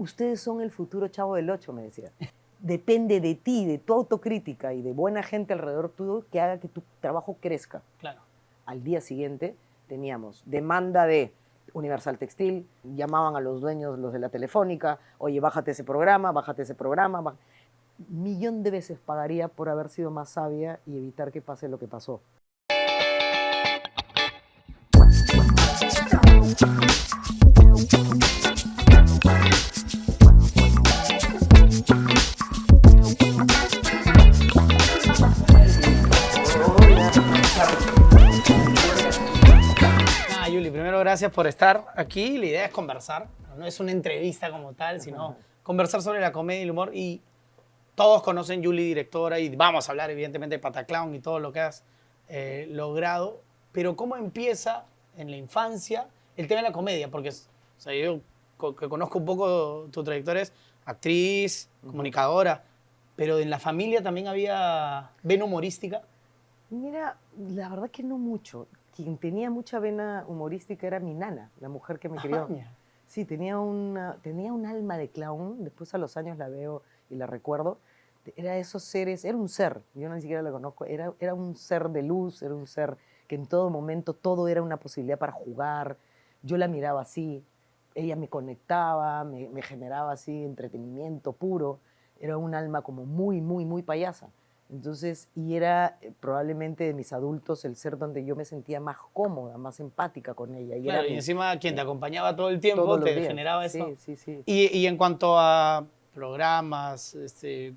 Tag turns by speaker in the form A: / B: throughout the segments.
A: ustedes son el futuro Chavo del Ocho, me decía. Depende de ti, de tu autocrítica y de buena gente alrededor tuyo que haga que tu trabajo crezca.
B: Claro.
A: Al día siguiente teníamos demanda de Universal Textil, llamaban a los dueños, los de la Telefónica, oye, bájate ese programa, bájate ese programa. Millón de veces pagaría por haber sido más sabia y evitar que pase lo que pasó.
B: Yuli, primero gracias por estar aquí. La idea es conversar, no es una entrevista como tal, sino conversar sobre la comedia y el humor. Y todos conocen Yuli, directora, y vamos a hablar evidentemente de Pataclown y todo lo que has logrado. Pero ¿cómo empieza en la infancia el tema de la comedia? Porque o sea, yo que conozco un poco tu trayectoria, es actriz, comunicadora, pero en la familia también había vena humorística.
A: Mira, la verdad que no mucho. Quien tenía mucha vena humorística era mi nana, la mujer que me crió. Sí, tenía un alma de clown. Después a los años la veo y la recuerdo. Era esos seres, era un ser, yo ni siquiera la conozco, era un ser de luz, era un ser que en todo momento todo era una posibilidad para jugar. Yo la miraba así, ella me conectaba, me generaba así entretenimiento puro. Era un alma como muy, muy, muy payasa. Entonces, y era probablemente de mis adultos el ser donde yo me sentía más cómoda, más empática con ella. Y,
B: claro,
A: era
B: y encima quien te acompañaba todo el tiempo
A: todos los
B: te
A: días.
B: generaba eso.
A: Sí, sí, sí.
B: Y en cuanto a programas,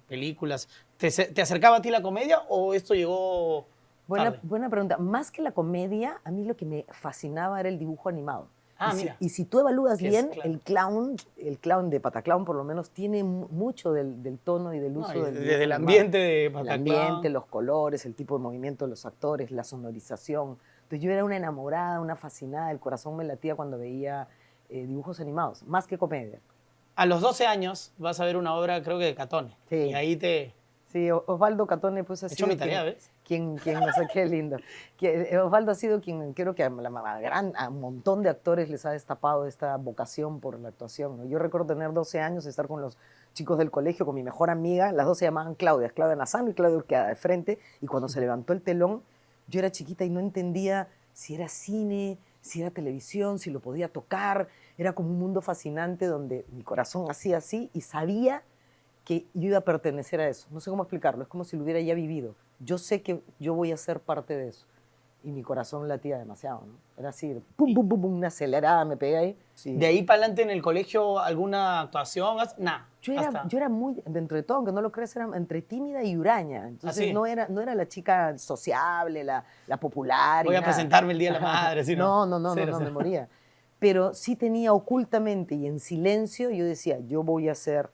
B: películas, ¿te acercaba a ti la comedia o esto llegó tarde?
A: Buena pregunta. Más que la comedia, a mí lo que me fascinaba era el dibujo animado.
B: Mira.
A: Y si tú evalúas bien,
B: claro.
A: el clown de Pataclown por lo menos tiene mucho del tono y del uso del
B: desde el ambiente de
A: Pataclown.
B: Pataclown.
A: El ambiente, los colores, el tipo de movimiento de los actores, la sonorización. Entonces yo era una enamorada, una fascinada, el corazón me latía cuando veía dibujos animados, más que comedia.
B: A los 12 años vas a ver una obra, creo que de Catone.
A: Sí.
B: Y ahí te...
A: Sí, Osvaldo Catone pues ha sido
B: mi tarea, ¿ves?
A: Quien, no sé qué lindo. Osvaldo ha sido quien creo que a un montón de actores les ha destapado esta vocación por la actuación, ¿no? Yo recuerdo tener 12 años, estar con los chicos del colegio, con mi mejor amiga, las dos se llamaban Claudia Nazano y Claudia Urqueada de frente, y cuando se levantó el telón, yo era chiquita y no entendía si era cine, si era televisión, si lo podía tocar. Era como un mundo fascinante donde mi corazón hacía así y sabía que yo iba a pertenecer a eso. No sé cómo explicarlo, es como si lo hubiera ya vivido. Yo sé que yo voy a ser parte de eso. Y mi corazón latía demasiado, ¿no? Era así, pum, pum, pum, pum, una acelerada, me pegué ahí. Sí.
B: ¿De ahí para adelante en el colegio alguna actuación? Nada.
A: Yo era muy, dentro de todo, aunque no lo creas, era entre tímida y huraña. Entonces no era la chica sociable, la popular.
B: Voy a presentarme el Día de la Madre. ¿Sí,
A: no, me moría. Pero sí tenía ocultamente y en silencio, yo decía, yo voy a ser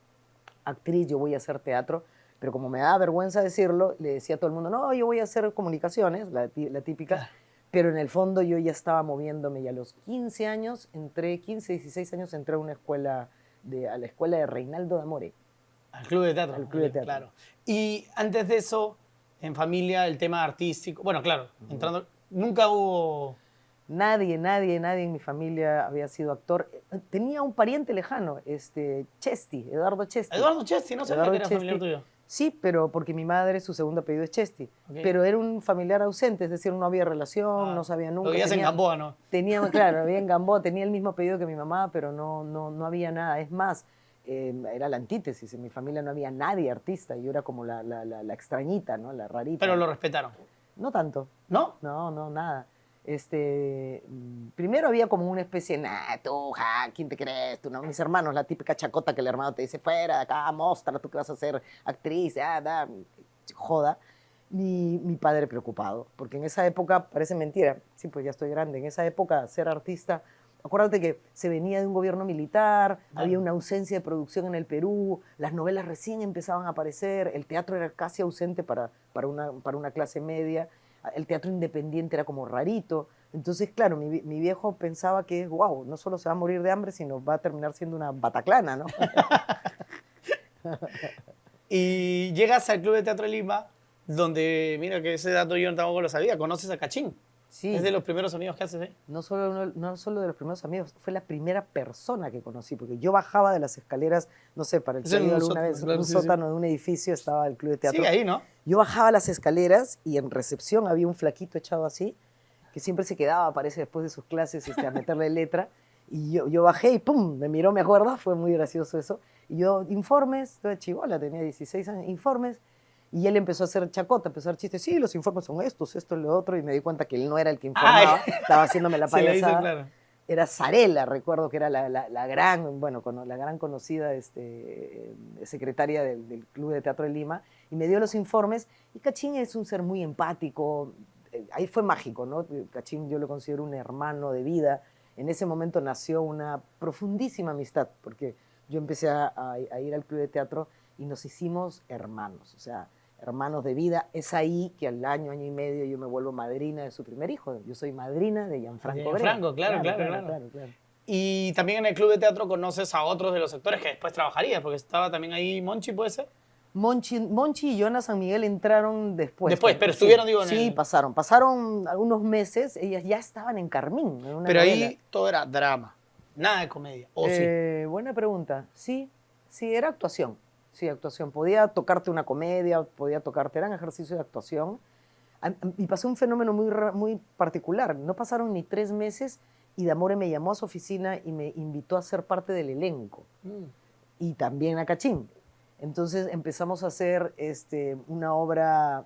A: actriz, yo voy a hacer teatro, pero como me da vergüenza decirlo, le decía a todo el mundo, no, yo voy a hacer comunicaciones, la típica, pero en el fondo yo ya estaba moviéndome y a los 15 años, 16 años, entré a una escuela, a la escuela de Reinaldo D'Amore.
B: Al club de teatro.
A: Al club de teatro.
B: Claro. Y antes de eso, en familia, el tema artístico, bueno, claro, entrando, nunca hubo...
A: Nadie en mi familia había sido actor. Tenía un pariente lejano, Chesti, Eduardo Chesti.
B: Eduardo Chesti, no sabía que era familiar tuyo.
A: Sí, pero porque mi madre, su segundo apellido es Chesti. Okay. Pero era un familiar ausente, es decir, no había relación, no sabía nunca.
B: Lo veías en Gamboa, ¿no?
A: Claro, había en Gamboa, tenía el mismo apellido que mi mamá, pero no había nada. Es más, era la antítesis. En mi familia no había nadie artista. Yo era como la extrañita, ¿no? La rarita.
B: Pero lo respetaron.
A: No tanto.
B: ¿No?
A: No, nada. Primero había como una especie de, tú, ¿quién te crees? Tú, ¿no? Mis hermanos, la típica chacota que el hermano te dice, fuera de acá, mostra, tú que vas a ser actriz, joda. Mi padre preocupado, porque en esa época, parece mentira, sí, pues ya estoy grande, en esa época ser artista, acuérdate que se venía de un gobierno militar, había una ausencia de producción en el Perú, las novelas recién empezaban a aparecer, el teatro era casi ausente para una clase media, el teatro independiente era como rarito. Entonces, claro, mi viejo pensaba que, wow, no solo se va a morir de hambre, sino va a terminar siendo una bataclana, ¿no?
B: Y llegas al Club de Teatro de Lima, donde, mira que ese dato yo tampoco lo sabía, conoces a Cachín.
A: Sí.
B: ¿Es de los primeros amigos que haces,
A: No solo de los primeros amigos, fue la primera persona que conocí, porque yo bajaba de las escaleras, no sé, para el que ha ido alguna vez,
B: claro,
A: un sótano de un edificio estaba el club de teatro.
B: Sí, ahí, ¿no?
A: Yo bajaba las escaleras y en recepción había un flaquito echado así, que siempre se quedaba, parece, después de sus clases a meterle letra. Y yo bajé y ¡pum! Me miró, me acuerdo, fue muy gracioso eso. Y yo, informes, toda chibola, tenía 16 años, informes. Y él empezó a hacer chacota, empezó a hacer chistes. Sí, los informes son estos, esto, lo otro. Y me di cuenta que él no era el que informaba, estaba haciéndome la
B: Se le hizo
A: payasada.
B: claro.
A: Era Zarela, recuerdo que era la gran, bueno, la gran conocida secretaria del Club de Teatro de Lima, y me dio los informes, y Cachín es un ser muy empático, ahí fue mágico, ¿no? Cachín yo lo considero un hermano de vida, en ese momento nació una profundísima amistad, porque yo empecé a ir al Club de Teatro y nos hicimos hermanos, o sea, hermanos de vida. Es ahí que al año y medio yo me vuelvo madrina de su primer hijo. Yo soy madrina de Gianfranco Brea.
B: Gianfranco, claro. Y también en el club de teatro conoces a otros de los actores que después trabajarías, porque estaba también ahí Monchi, ¿puede ser?
A: Monchi y Joana San Miguel entraron después.
B: Después, pero estuvieron, digo,
A: Sí, pasaron algunos meses, ellas ya estaban en Carmín. En una
B: pero
A: novela.
B: ahí todo era drama, nada de comedia, ¿o sí?
A: Buena pregunta. Sí, era actuación. Sí, actuación. Podía tocarte una comedia, podía tocarte, eran ejercicios de actuación. Y pasó un fenómeno muy particular. No pasaron ni 3 meses y D'Amore me llamó a su oficina y me invitó a ser parte del elenco. Y también a Cachín. Entonces empezamos a hacer una obra,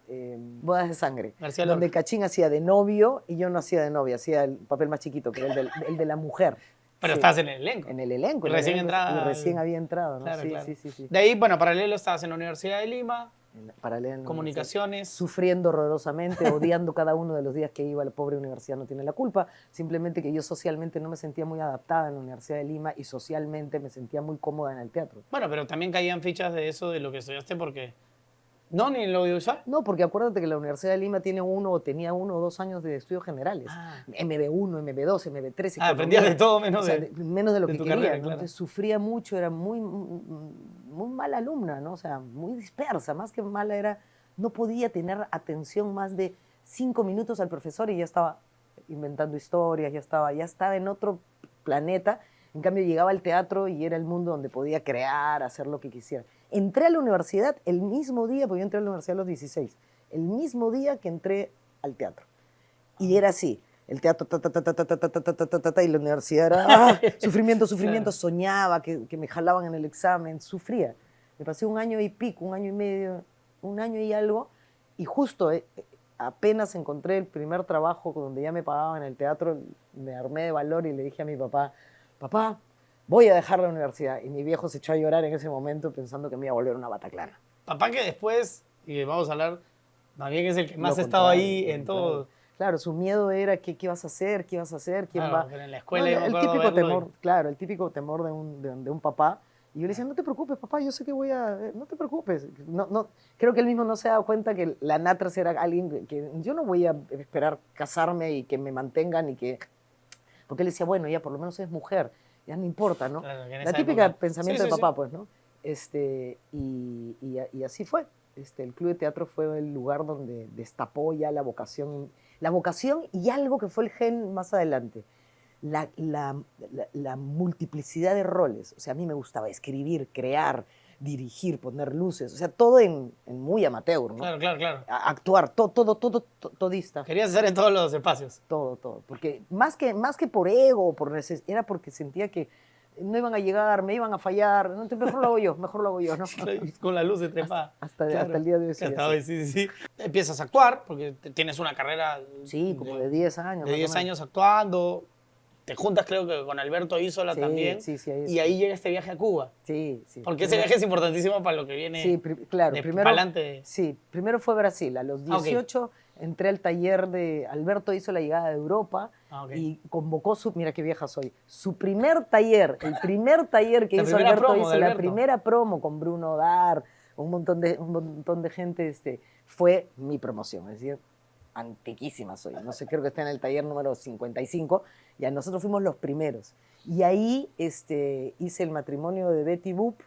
A: Bodas de Sangre, donde Cachín hacía de novio y yo no hacía de novia, hacía el papel más chiquito, que era el de la mujer.
B: Pero estabas en el elenco.
A: En el elenco.
B: Y recién entraba.
A: Y recién había entrado, ¿no?
B: Claro,
A: Sí,
B: claro.
A: sí.
B: De ahí, bueno, paralelo estabas en la Universidad de Lima.
A: Paralelo.
B: Comunicaciones.
A: Sufriendo horrorosamente, odiando cada uno de los días que iba a la pobre universidad, no tiene la culpa. Simplemente que yo socialmente no me sentía muy adaptada en la Universidad de Lima y socialmente me sentía muy cómoda en el teatro.
B: Bueno, pero también caían fichas de eso, de lo que estudiaste, porque... ¿No? ¿Ni en lo audiovisual?
A: No, porque acuérdate que la Universidad de Lima tenía 1 o 2 años de estudios generales. MB1, MB2, MB3.
B: Aprendías de todo menos,
A: menos de lo que quería.
B: Carrera,
A: ¿no?
B: claro.
A: Entonces sufría mucho, era muy mala alumna, ¿no? O sea, muy dispersa. Más que mala era, no podía tener atención más de 5 minutos al profesor y ya estaba inventando historias, ya estaba en otro planeta. En cambio, llegaba al teatro y era el mundo donde podía crear, hacer lo que quisiera. Entré a la universidad el mismo día, porque yo entré a la universidad a los 16, el mismo día que entré al teatro. Y era así, el teatro, y la universidad era sufrimiento, claro. Soñaba que me jalaban en el examen, sufría. Me pasé 1 año y pico, 1 año y medio, 1 año y algo, y justo apenas encontré el primer trabajo donde ya me pagaban en el teatro, me armé de valor y le dije a mi papá, papá, voy a dejar la universidad. Y mi viejo se echó a llorar en ese momento pensando que me iba a volver una Bataclana.
B: Papá que después, y vamos a hablar, más bien es el que más ha estado ahí en todo.
A: Claro, su miedo era ¿qué vas a hacer? ¿Qué vas a hacer? ¿Quién va?
B: Pero en la escuela
A: el típico temor, claro, el típico temor de un papá. Y yo le decía, no te preocupes, papá, yo sé que voy a... No te preocupes. No, creo que él mismo no se ha dado cuenta que la Natras era alguien que yo no voy a esperar casarme y que me mantengan y que... Porque él decía, bueno, ya por lo menos es mujer, ya no importa, ¿no?
B: Claro,
A: la típica
B: época.
A: pensamiento de papá, pues, ¿no? Y así fue. El Club de Teatro fue el lugar donde destapó ya la vocación y algo que fue el gen más adelante. La multiplicidad de roles. O sea, a mí me gustaba escribir, crear, dirigir, poner luces, o sea, todo en muy amateur, ¿no?
B: Claro.
A: Actuar, todista.
B: Querías hacer en todos los espacios.
A: Todo. Porque más que por ego, era porque sentía que no iban a llegar, me iban a fallar, no, mejor lo hago yo, ¿no?
B: Con la luz de trepa.
A: Hasta el día de hoy.
B: Hasta hoy, sí. Empiezas a actuar, porque tienes una carrera...
A: Sí, como de 10 años.
B: De 10 años actuando. Te juntas, creo que con Alberto Isola también.
A: Sí,
B: y ahí llega este viaje a Cuba.
A: Sí.
B: Porque ese viaje es importantísimo para lo que viene.
A: Sí, claro. Primero fue Brasil. A los 18 entré al taller de Alberto Isola, llegada de Europa, y convocó mira qué vieja soy, su primer taller, el primer taller que hizo Alberto Isola, la primera promo con Bruno Dar, un montón de gente, fue mi promoción. Es decir, antiquísima soy. No sé, creo que está en el taller número 55. Ya nosotros fuimos los primeros. Y ahí hice el matrimonio de Betty Boop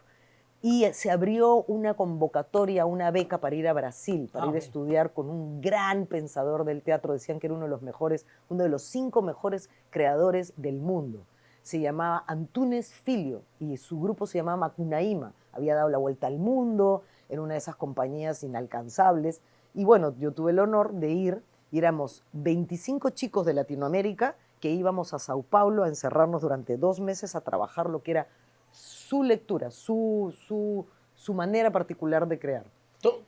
A: Y se abrió una convocatoria, una beca para ir a Brasil, para ir a estudiar con un gran pensador del teatro. Decían que era uno de los mejores, uno de los 5 mejores creadores del mundo. Se llamaba Antunes Filho y su grupo se llamaba Macunaíma. Había dado la vuelta al mundo, era una de esas compañías inalcanzables. Y bueno, yo tuve el honor de ir, y éramos 25 chicos de Latinoamérica que íbamos a Sao Paulo a encerrarnos durante 2 meses a trabajar lo que era su lectura, su manera particular de crear.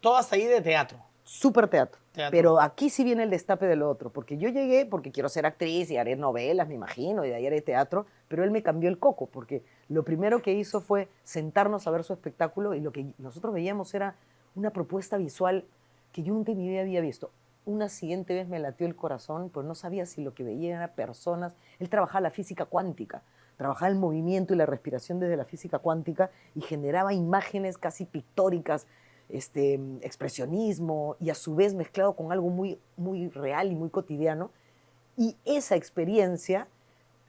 B: Todas ahí de teatro.
A: Súper teatro.
B: Teatro.
A: Pero aquí sí viene el destape de lo otro, porque yo llegué porque quiero ser actriz y haré novelas, me imagino, y de ahí haré teatro, pero él me cambió el coco, porque lo primero que hizo fue sentarnos a ver su espectáculo y lo que nosotros veíamos era una propuesta visual que yo nunca en mi vida había visto. Una siguiente vez me latió el corazón, pues no sabía si lo que veía eran personas. Él trabajaba la física cuántica, trabajaba el movimiento y la respiración desde la física cuántica y generaba imágenes casi pictóricas, expresionismo, y a su vez mezclado con algo muy, muy real y muy cotidiano. Y esa experiencia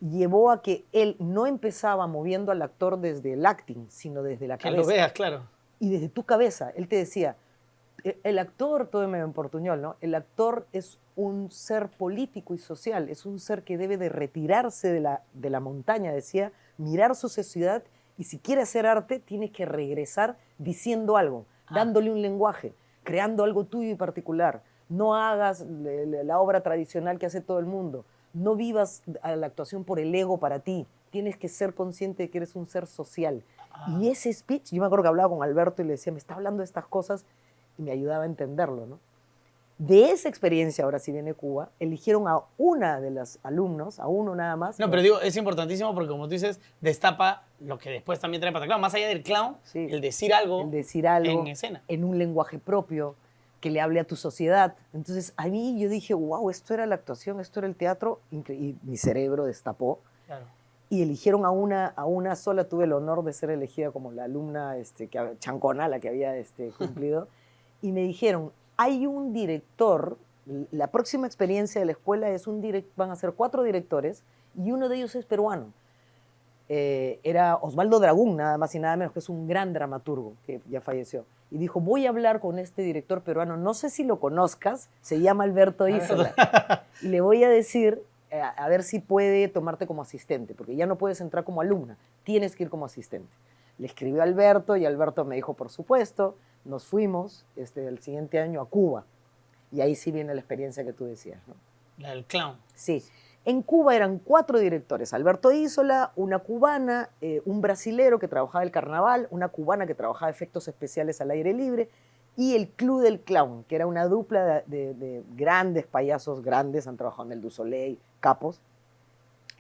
A: llevó a que él no empezaba moviendo al actor desde el acting, sino desde la cabeza.
B: Que lo veas, claro.
A: Y desde tu cabeza. Él te decía, el actor, todo medio en portuñol, ¿no? El actor es un ser político y social, es un ser que debe de retirarse de la montaña, decía, mirar su sociedad, y si quiere hacer arte, tienes que regresar diciendo algo, dándole un lenguaje, creando algo tuyo y particular. No hagas la obra tradicional que hace todo el mundo. No vivas a la actuación por el ego para ti. Tienes que ser consciente de que eres un ser social. Y ese speech, yo me acuerdo que hablaba con Alberto y le decía, me está hablando de estas cosas, y me ayudaba a entenderlo, ¿no? De esa experiencia, ahora sí viene Cuba, eligieron a una de las alumnos, a uno nada más.
B: No, pero digo, es importantísimo porque, como tú dices, destapa lo que después también trae Pataclown. Más allá del clown,
A: sí,
B: el decir algo en escena.
A: En un lenguaje propio, que le hable a tu sociedad. Entonces, a mí yo dije, wow, esto era la actuación, esto era el teatro, y mi cerebro destapó.
B: Claro.
A: Y eligieron a una sola. Tuve el honor de ser elegida como la alumna chancona, la que había cumplido. Y me dijeron, hay un director, la próxima experiencia de la escuela es van a ser 4 directores y uno de ellos es peruano. Era Osvaldo Dragún, nada más y nada menos, que es un gran dramaturgo que ya falleció. Y dijo, voy a hablar con este director peruano, no sé si lo conozcas, se llama Alberto Isola. Y le voy a decir, a ver si puede tomarte como asistente, porque ya no puedes entrar como alumna, tienes que ir como asistente. Le escribió a Alberto y Alberto me dijo, por supuesto. Nos fuimos el siguiente año a Cuba. Y ahí sí viene la experiencia que tú decías, ¿no?
B: La del clown.
A: Sí. En Cuba eran 4 directores. Alberto Isola, una cubana, un brasilero que trabajaba el carnaval, una cubana que trabajaba efectos especiales al aire libre, y el Club del Clown, que era una dupla de grandes payasos, grandes, han trabajado en el Du Soleil, capos,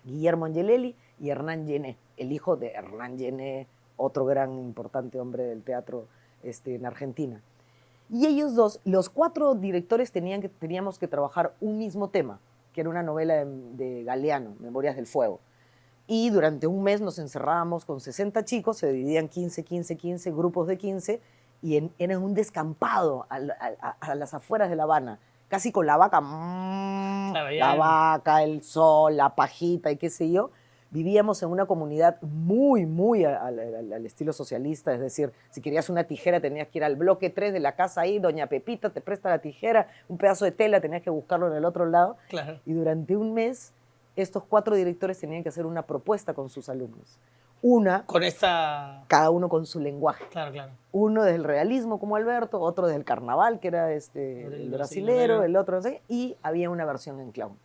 A: Guillermo Angelelli y Hernán Llené, el hijo de Hernán Llené, otro gran importante hombre del teatro en Argentina. Y ellos dos, los 4 directores teníamos que trabajar un mismo tema, que era una novela de Galeano, Memorias del Fuego. Y durante un mes nos encerrábamos con 60 chicos, se dividían 15, 15, 15, grupos de 15, y era un descampado a las afueras de La Habana, casi con la vaca, la vaca, el sol, la pajita y qué sé yo. Vivíamos en una comunidad muy, muy al estilo socialista, es decir, si querías una tijera tenías que ir al bloque 3 de la casa ahí, doña Pepita te presta la tijera, un pedazo de tela tenías que buscarlo en el otro lado.
B: Claro.
A: Y durante un mes estos 4 directores tenían que hacer una propuesta con sus alumnos. Cada uno con su lenguaje.
B: Claro, claro.
A: Uno desde el realismo como Alberto, otro desde el carnaval, que era el brasilero, el otro, no sé, y había una versión en clown.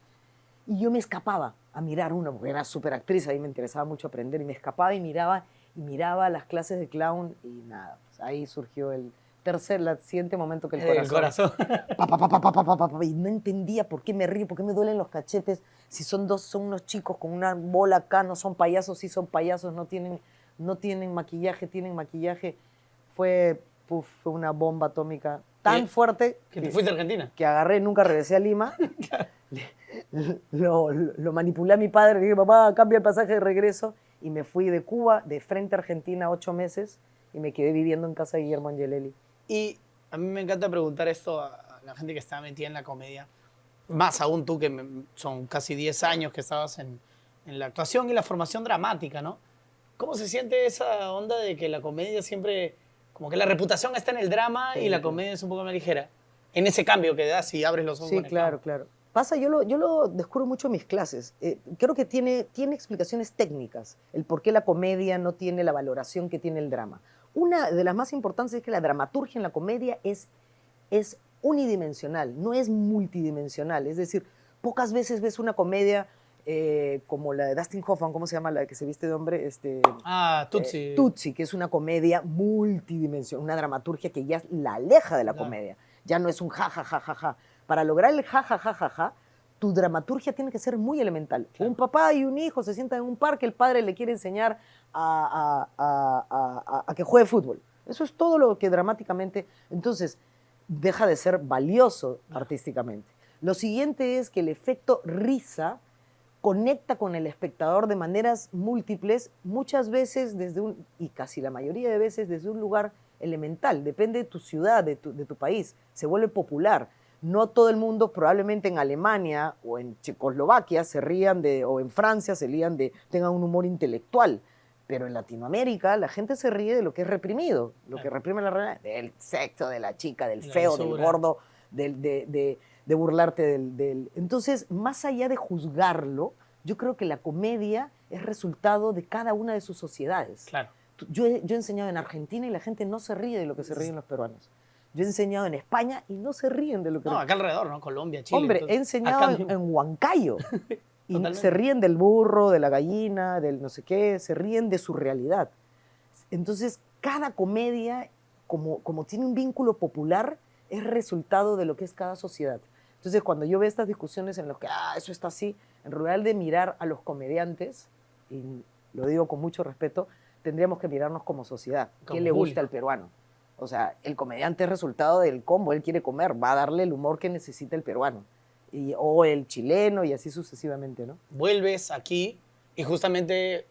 A: Y yo me escapaba a mirar uno, porque era súper actriz, ahí me interesaba mucho aprender, y me escapaba y miraba las clases de clown, y nada, pues ahí surgió el siguiente momento que el corazón. Y no entendía por qué me río, por qué me duelen los cachetes, si son unos chicos con una bola acá, no son payasos, sí son payasos, no tienen maquillaje, tienen maquillaje. Fue una bomba atómica tan fuerte
B: que te fuiste a Argentina.
A: Que agarré, nunca regresé a Lima. Lo manipulé a mi padre, le dije, papá, cambia el pasaje de regreso, y me fui de Cuba, de frente a Argentina, 8 meses, y me quedé viviendo en casa de Guillermo Angelelli.
B: Y a mí me encanta preguntar esto a la gente que está metida en la comedia, más aún tú, que son casi 10 años que estabas en la actuación y la formación dramática, ¿no? ¿Cómo se siente esa onda de que la comedia siempre, como que la reputación está en el drama y la comedia es un poco más ligera? En ese cambio que da si abres los ojos
A: Sí,
B: con el clown.
A: claro, claro. Pasa, yo lo descubro mucho en mis clases. Creo que tiene explicaciones técnicas, el por qué la comedia no tiene la valoración que tiene el drama. Una de las más importantes es que la dramaturgia en la comedia es unidimensional, no es multidimensional. Es decir, pocas veces ves una comedia como la de Dustin Hoffman, ¿cómo se llama? La que se viste de hombre,
B: Tutsi.
A: Tutsi, que es una comedia multidimensional, una dramaturgia que ya la aleja de la
B: Claro.
A: comedia. Ya no es un ja, ja, ja, ja, ja. Para lograr el ja, ja, ja, ja, ja, tu dramaturgia tiene que ser muy elemental.
B: Claro.
A: Un papá y un hijo se sientan en un parque, el padre le quiere enseñar a que juegue fútbol. Eso es todo lo que dramáticamente... Entonces, deja de ser valioso artísticamente. Lo siguiente es que el efecto risa conecta con el espectador de maneras múltiples, muchas veces y casi la mayoría de veces desde un lugar elemental, depende de tu ciudad, de tu país, se vuelve popular. No todo el mundo, probablemente en Alemania o en Checoslovaquia se rían o en Francia tengan un humor intelectual, pero en Latinoamérica la gente se ríe de lo que es reprimido, lo que reprime la realidad, del sexo, de la chica, del feo, del gordo, de burlarte del... Entonces, más allá de juzgarlo, yo creo que la comedia es resultado de cada una de sus sociedades.
B: Claro.
A: Yo he enseñado en Argentina y la gente no se ríe de lo que se ríen los peruanos. Yo he enseñado en España y no se ríen de lo que...
B: No, acá alrededor, ¿no? Colombia, Chile.
A: Hombre,
B: entonces,
A: he enseñado en Huancayo y se ríen del burro, de la gallina, del no sé qué, se ríen de su realidad. Entonces, cada comedia, como tiene un vínculo popular, es resultado de lo que es cada sociedad. Entonces, cuando yo veo estas discusiones en las que, eso está así, en lugar de mirar a los comediantes, y lo digo con mucho respeto, tendríamos que mirarnos como sociedad. ¿Qué le gusta al peruano? O sea, el comediante es resultado del combo, él quiere comer, va a darle el humor que necesita el peruano. O el chileno y así sucesivamente, ¿no?
B: Vuelves aquí y justamente,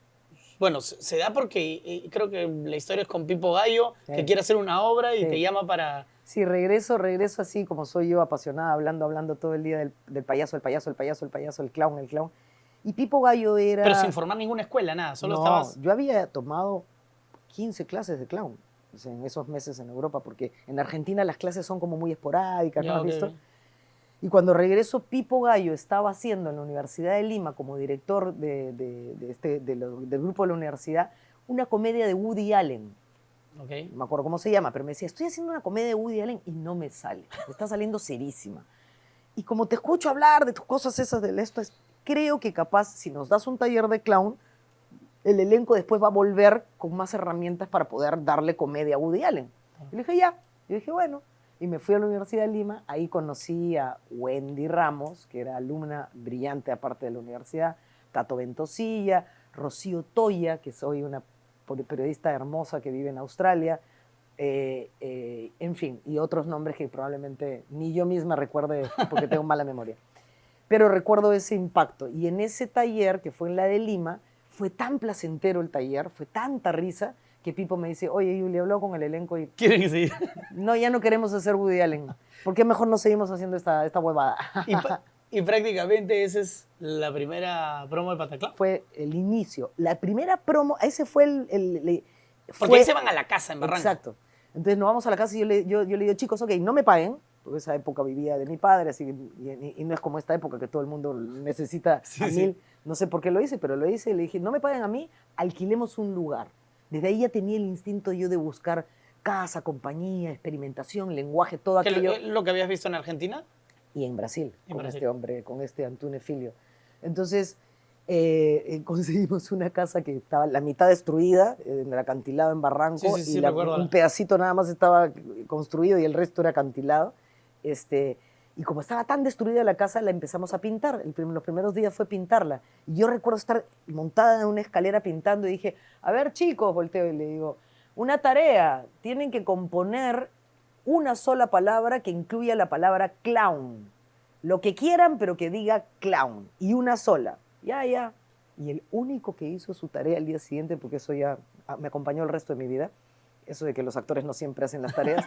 B: bueno, se da porque creo que la historia es con Pipo Gallo, que quiere hacer una obra y te llama para...
A: Sí, regreso así como soy yo, apasionada, hablando todo el día del payaso, el clown, el clown. Y Pipo Gallo era...
B: Pero sin formar ninguna escuela, nada, solo estabas...
A: yo había tomado 15 clases de clown en esos meses en Europa, porque en Argentina las clases son como muy esporádicas, ¿no has visto? Y cuando regreso, Pipo Gallo estaba haciendo en la Universidad de Lima, como director del grupo de la universidad, una comedia de Woody Allen.
B: Okay.
A: No me acuerdo cómo se llama, pero me decía, estoy haciendo una comedia de Woody Allen y no me sale. Me está saliendo serísima. Y como te escucho hablar de tus cosas esas, creo que capaz, si nos das un taller de clown, el elenco después va a volver con más herramientas para poder darle comedia a Woody Allen. Y le dije, ya. Yo dije, bueno. Y me fui a la Universidad de Lima. Ahí conocí a Wendy Ramos, que era alumna brillante aparte de la universidad, Tato Ventosilla, Rocío Toya, que soy una periodista hermosa que vive en Australia, en fin, y otros nombres que probablemente ni yo misma recuerde porque tengo mala memoria. Pero recuerdo ese impacto. Y en ese taller, que fue en la de Lima, fue tan placentero el taller, fue tanta risa, que Pipo me dice, oye, Julia, habló con el elenco y...
B: ¿Quieren seguir?
A: No, ya no queremos hacer Woody Allen. ¿Por qué mejor no seguimos haciendo esta huevada?
B: Y prácticamente esa es la primera promo de Pataclown.
A: Fue el inicio. La primera promo, ese fue
B: porque ahí se van a la casa en Barranca.
A: Exacto. Entonces nos vamos a la casa y yo le digo, chicos, ok, no me paguen, porque esa época vivía de mi padre, así, y no es como esta época que todo el mundo necesita mil. No sé por qué lo hice, pero lo hice y le dije, no me paguen a mí, alquilemos un lugar. Desde ahí ya tenía el instinto yo de buscar casa, compañía, experimentación, lenguaje, todo aquello.
B: ¿Lo que habías visto en Argentina?
A: Y en Brasil, este hombre, con este Antune Filho. Entonces, conseguimos una casa que estaba la mitad destruida, en el acantilado en Barranco, y un pedacito nada más estaba construido y el resto era acantilado. Y como estaba tan destruida la casa, la empezamos a pintar. Los primeros días fue pintarla. Y yo recuerdo estar montada en una escalera pintando y dije, a ver, chicos, volteo y le digo, una tarea, tienen que componer una sola palabra que incluya la palabra clown. Lo que quieran, pero que diga clown. Y una sola. Ya. Y el único que hizo su tarea el día siguiente, porque eso ya me acompañó el resto de mi vida, eso de que los actores no siempre hacen las tareas,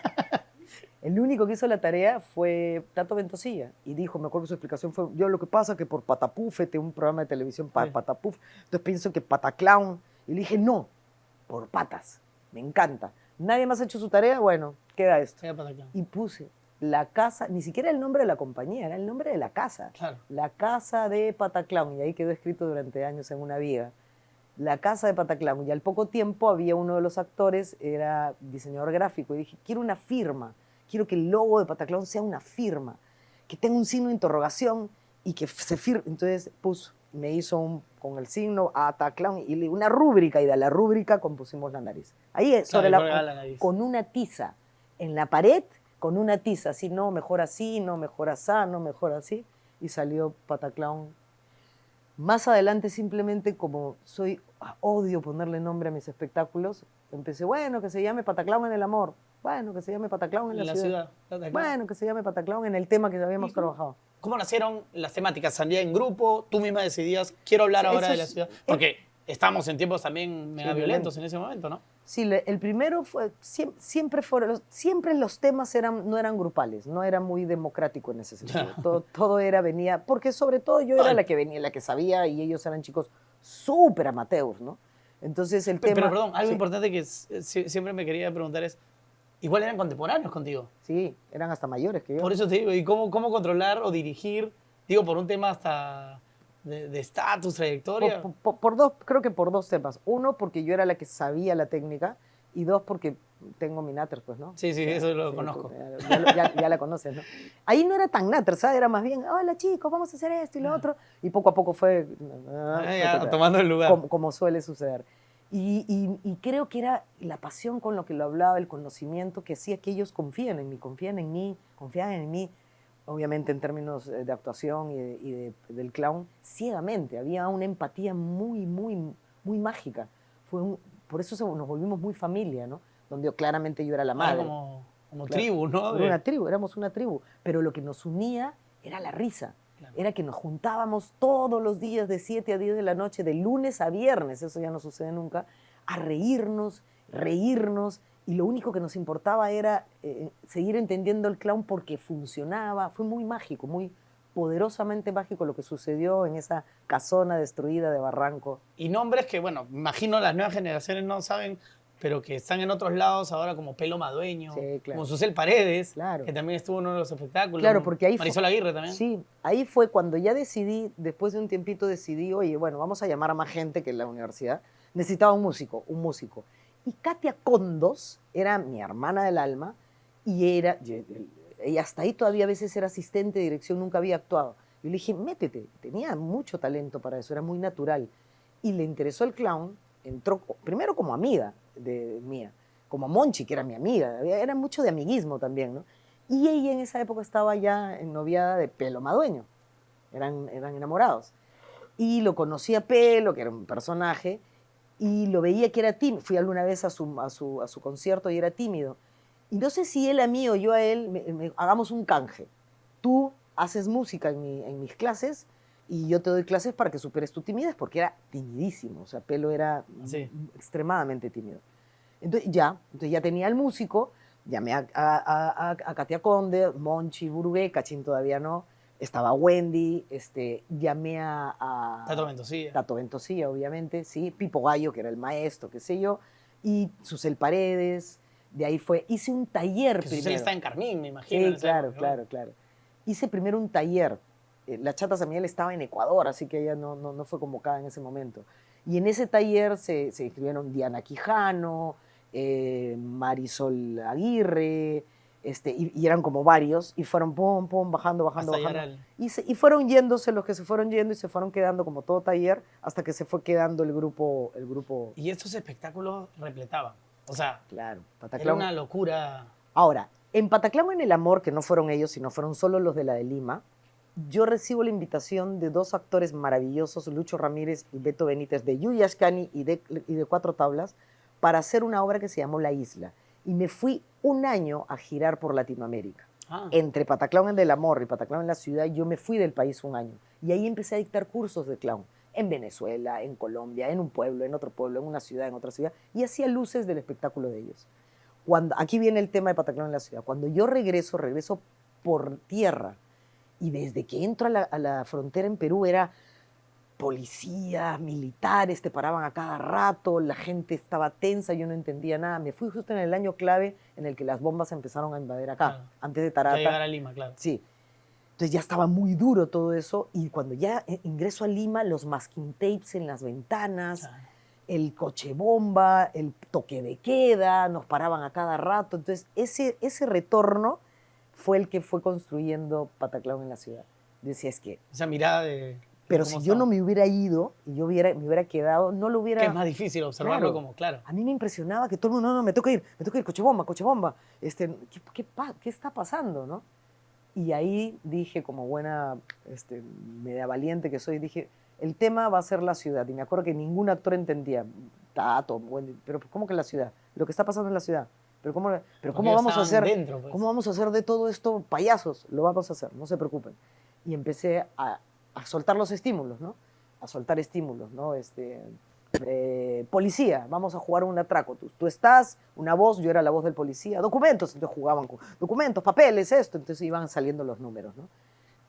A: el único que hizo la tarea fue Tato Ventosilla. Y dijo, me acuerdo que su explicación fue, yo lo que pasa es que por Patapúfete, un programa de televisión Patapuf, entonces pienso que Pataclown Y le dije, no, por patas, me encanta. Nadie más ha hecho su tarea, bueno, queda esto.
B: Sea Pataclown.
A: Y puse la casa, ni siquiera el nombre de la compañía, era el nombre de la casa.
B: Claro.
A: La casa de Pataclown, y ahí quedó escrito durante años en una viga. La casa de Pataclown. Y al poco tiempo había uno de los actores, era diseñador gráfico, y dije, quiero una firma, quiero que el logo de Pataclown sea una firma, que tenga un signo de interrogación y que se firme. Entonces me hizo con el signo Pataclown y una rúbrica, y de la rúbrica compusimos la nariz. Ahí sobre
B: Claro,
A: la
B: nariz.
A: con una tiza en la pared, con una tiza, así, no, mejor así, no, mejor así, no, mejor así, y salió Pataclown. Más adelante, simplemente como odio ponerle nombre a mis espectáculos, empecé, bueno, que se llame Pataclown en el amor, bueno, que se llame Pataclown en la ciudad. Bueno, que se llame Pataclown en el tema que habíamos trabajado.
B: ¿Cómo nacieron las temáticas? ¿Salía en grupo? ¿Tú misma decidías, quiero hablar ahora de la ciudad? Porque estamos en tiempos también mega violentos en ese momento, ¿no?
A: Sí, el primero fue, siempre los temas no eran grupales, no era muy democrático en ese sentido. Todo venía, porque sobre todo yo era la que venía, la que sabía, y ellos eran chicos súper amateurs, ¿no? Entonces el tema...
B: Pero perdón, algo importante que siempre me quería preguntar es, igual eran contemporáneos contigo.
A: Sí, eran hasta mayores que yo.
B: Por eso te digo, ¿y cómo controlar o dirigir? Digo, por un tema hasta de estatus, trayectoria.
A: Creo que por dos temas. Uno, porque yo era la que sabía la técnica, y dos, porque tengo mi náter, pues, ¿no?
B: Sí, eso lo conozco.
A: Ya la conoces, ¿no? Ahí no era tan náter, ¿sabes? Era más bien, hola chicos, vamos a hacer esto y lo otro. Y poco a poco fue...
B: tomando el lugar.
A: Como suele suceder. Y creo que era la pasión con lo que lo hablaba, el conocimiento que hacía que ellos confiaban en mí, obviamente en términos de actuación y del clown, ciegamente. Había una empatía muy, muy, muy mágica. Por eso nos volvimos muy familia, ¿no? Donde claramente yo era la madre.
B: Era como tribu, ¿no?
A: Era una tribu, éramos una tribu. Pero lo que nos unía era la risa. Claro. Era que nos juntábamos todos los días de 7 a 10 de la noche, de lunes a viernes, eso ya no sucede nunca, a reírnos, y lo único que nos importaba era seguir entendiendo el clown porque funcionaba. Fue muy mágico, muy poderosamente mágico lo que sucedió en esa casona destruida de Barranco.
B: Y nombres que, bueno, imagino las nuevas generaciones no saben, pero que están en otros lados ahora, como Pelo Madueño, sí, claro. Como Susel Paredes, claro. Que también estuvo en uno de los espectáculos.
A: Claro, porque ahí
B: Marisol Aguirre también.
A: Sí, ahí fue cuando ya decidí, después de un tiempito decidí, oye, bueno, vamos a llamar a más gente que en la universidad. Necesitaba un músico. Y Katia Condos era mi hermana del alma, y ella hasta ahí todavía a veces era asistente de dirección, nunca había actuado. Yo le dije, métete, tenía mucho talento para eso, era muy natural. Y le interesó el clown, entró primero como amiga mía, como Monchi, que era mi amiga, era mucho de amiguismo también, ¿no? Y ella en esa época estaba ya ennoviada de Pelo Madueño, eran enamorados. Y lo conocía a Pelo, que era un personaje, y lo veía que era tímido. Fui alguna vez a su concierto y era tímido. Y no sé si él a mí o yo a él, hagamos un canje. Tú haces música en mis clases y yo te doy clases para que superes tu timidez, porque era timidísimo. O sea, Pelo era extremadamente tímido. Entonces ya tenía el músico, llamé a Katia Conde, Monchi, Burgué, Cachín todavía no, estaba Wendy, llamé a Tato Ventosilla, obviamente, sí, Pipo Gallo, que era el maestro, qué sé yo, y Susel Paredes. De ahí hice un taller primero.
B: Susel está en Carmín, me imagino.
A: Sí, claro. Hice primero un taller. La Chata Samiel estaba en Ecuador, así que ella no fue convocada en ese momento. Y en ese taller se inscribieron Diana Quijano, Marisol Aguirre, y eran como varios, y fueron bajando. Y fueron yéndose los que se fueron yendo, y se fueron quedando como todo taller, hasta que se fue quedando el grupo.
B: Y estos espectáculos repletaban. O sea,
A: claro,
B: era una locura.
A: Ahora, en Pataclown en el Amor, que no fueron ellos, sino fueron solo los de la de Lima, yo recibo la invitación de dos actores maravillosos, Lucho Ramírez y Beto Benítez, de Yuyashkani y de Cuatro Tablas, para hacer una obra que se llamó La Isla. Y me fui un año a girar por Latinoamérica. Entre Pataclown en el Amor y Pataclown en la ciudad, yo me fui del país un año. Y ahí empecé a dictar cursos de clown. En Venezuela, en Colombia, en un pueblo, en otro pueblo, en una ciudad, en otra ciudad, y hacía luces del espectáculo de ellos. Aquí viene el tema de Pataclown en la ciudad. Cuando yo regreso por tierra, y desde que entro a la frontera en Perú era policías, militares, te paraban a cada rato, la gente estaba tensa, yo no entendía nada. Me fui justo en el año clave en el que las bombas empezaron a invadir acá,
B: Claro.
A: antes de
B: Ya
A: Tarata.
B: llegar a Lima, claro.
A: Sí. Entonces ya estaba muy duro todo eso y cuando ya ingreso a Lima, los masking tapes en las ventanas,
B: Claro.
A: el coche bomba, el toque de queda, nos paraban a cada rato. Entonces ese retorno fue el que fue construyendo Pataclown en la ciudad. Decía, es que,
B: Esa mirada de
A: pero
B: cómo
A: si yo no
B: estaba.
A: me hubiera ido y yo me hubiera quedado, no lo hubiera...
B: Que es más difícil observarlo
A: Claro.
B: como, claro.
A: A mí me impresionaba que todo el mundo, no, me toca ir, coche bomba, coche bomba. ¿Qué está pasando, no? Y ahí dije, como buena, media valiente que soy, dije, el tema va a ser la ciudad. Y me acuerdo que ningún actor entendía, Tato, Wendy, pero ¿cómo que la ciudad? Lo que está pasando en la ciudad. Pero ¿cómo
B: Porque ellos
A: vamos a
B: estaban
A: hacer?
B: dentro, pues.
A: ¿Cómo vamos a hacer de todo esto payasos? Lo vamos a hacer, no se preocupen. Y empecé a soltar los estímulos, ¿no? A soltar estímulos, ¿no? Policía, vamos a jugar un atraco. Tú estás, una voz, yo era la voz del policía, documentos, entonces jugaban con documentos, papeles, esto, entonces iban saliendo los números, ¿no?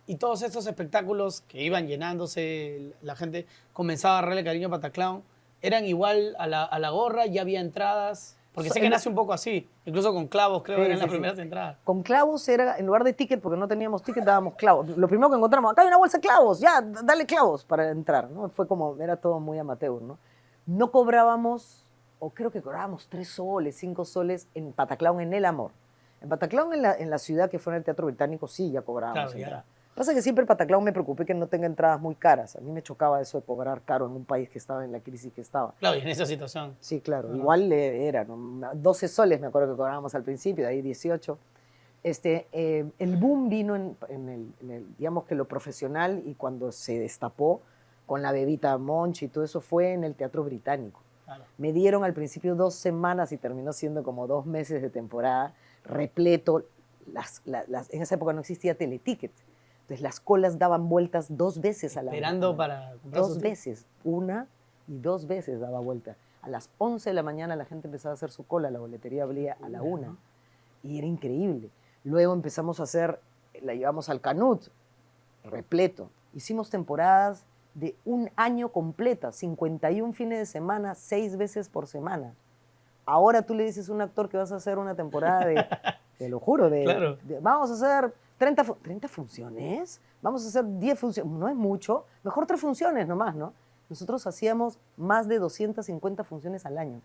B: Y todos estos espectáculos que iban llenándose, la gente comenzaba a agarrarle cariño a Pataclown, ¿eran igual a la gorra? ¿Ya había entradas? Porque sé que nace un poco así, incluso con clavos, creo,
A: Sí,
B: eran
A: sí,
B: las
A: sí.
B: primeras entradas.
A: Con clavos era, en lugar de ticket, porque no teníamos ticket, dábamos clavos. Lo primero que encontramos, acá hay una bolsa de clavos, ya, dale clavos para entrar, ¿no? Fue como, era todo muy amateur, ¿no? No cobrábamos, o creo que cobrábamos 3 soles, 5 soles en Pataclown, en El Amor. En Pataclown, en la ciudad que fue en el Teatro Británico, sí, ya cobrábamos
B: Claro,
A: entrada.
B: ya.
A: Pasa que siempre en Pataclown me preocupé que no tenga entradas muy caras. A mí me chocaba eso de cobrar caro en un país que estaba en la crisis que estaba.
B: Claro, y en esa situación.
A: Sí, claro.
B: Ajá.
A: Igual era, ¿no? 12 soles me acuerdo que cobrábamos al principio, de ahí 18. El boom vino digamos que lo profesional y cuando se destapó con la bebita Monchi y todo eso fue en el Teatro Británico.
B: Claro.
A: Me dieron al principio 2 semanas y terminó siendo como 2 meses de temporada, repleto. En esa época no existía teleticket. Entonces las colas daban vueltas 2 veces a la
B: Esperando para comprar
A: 2 veces, 1 y 2 veces daba vuelta. A las 11 de la mañana la gente empezaba a hacer su cola, la boletería abría a la 1 y era increíble. Luego empezamos a hacer, la llevamos al Canut, repleto. Hicimos temporadas de 1 año completa, 51 fines de semana, 6 veces por semana. Ahora tú le dices a un actor que vas a hacer una temporada de, te lo juro,
B: Claro.
A: vamos a hacer 30 funciones, vamos a hacer 10 funciones, no es mucho, mejor 3 funciones nomás, ¿no? Nosotros hacíamos más de 250 funciones al año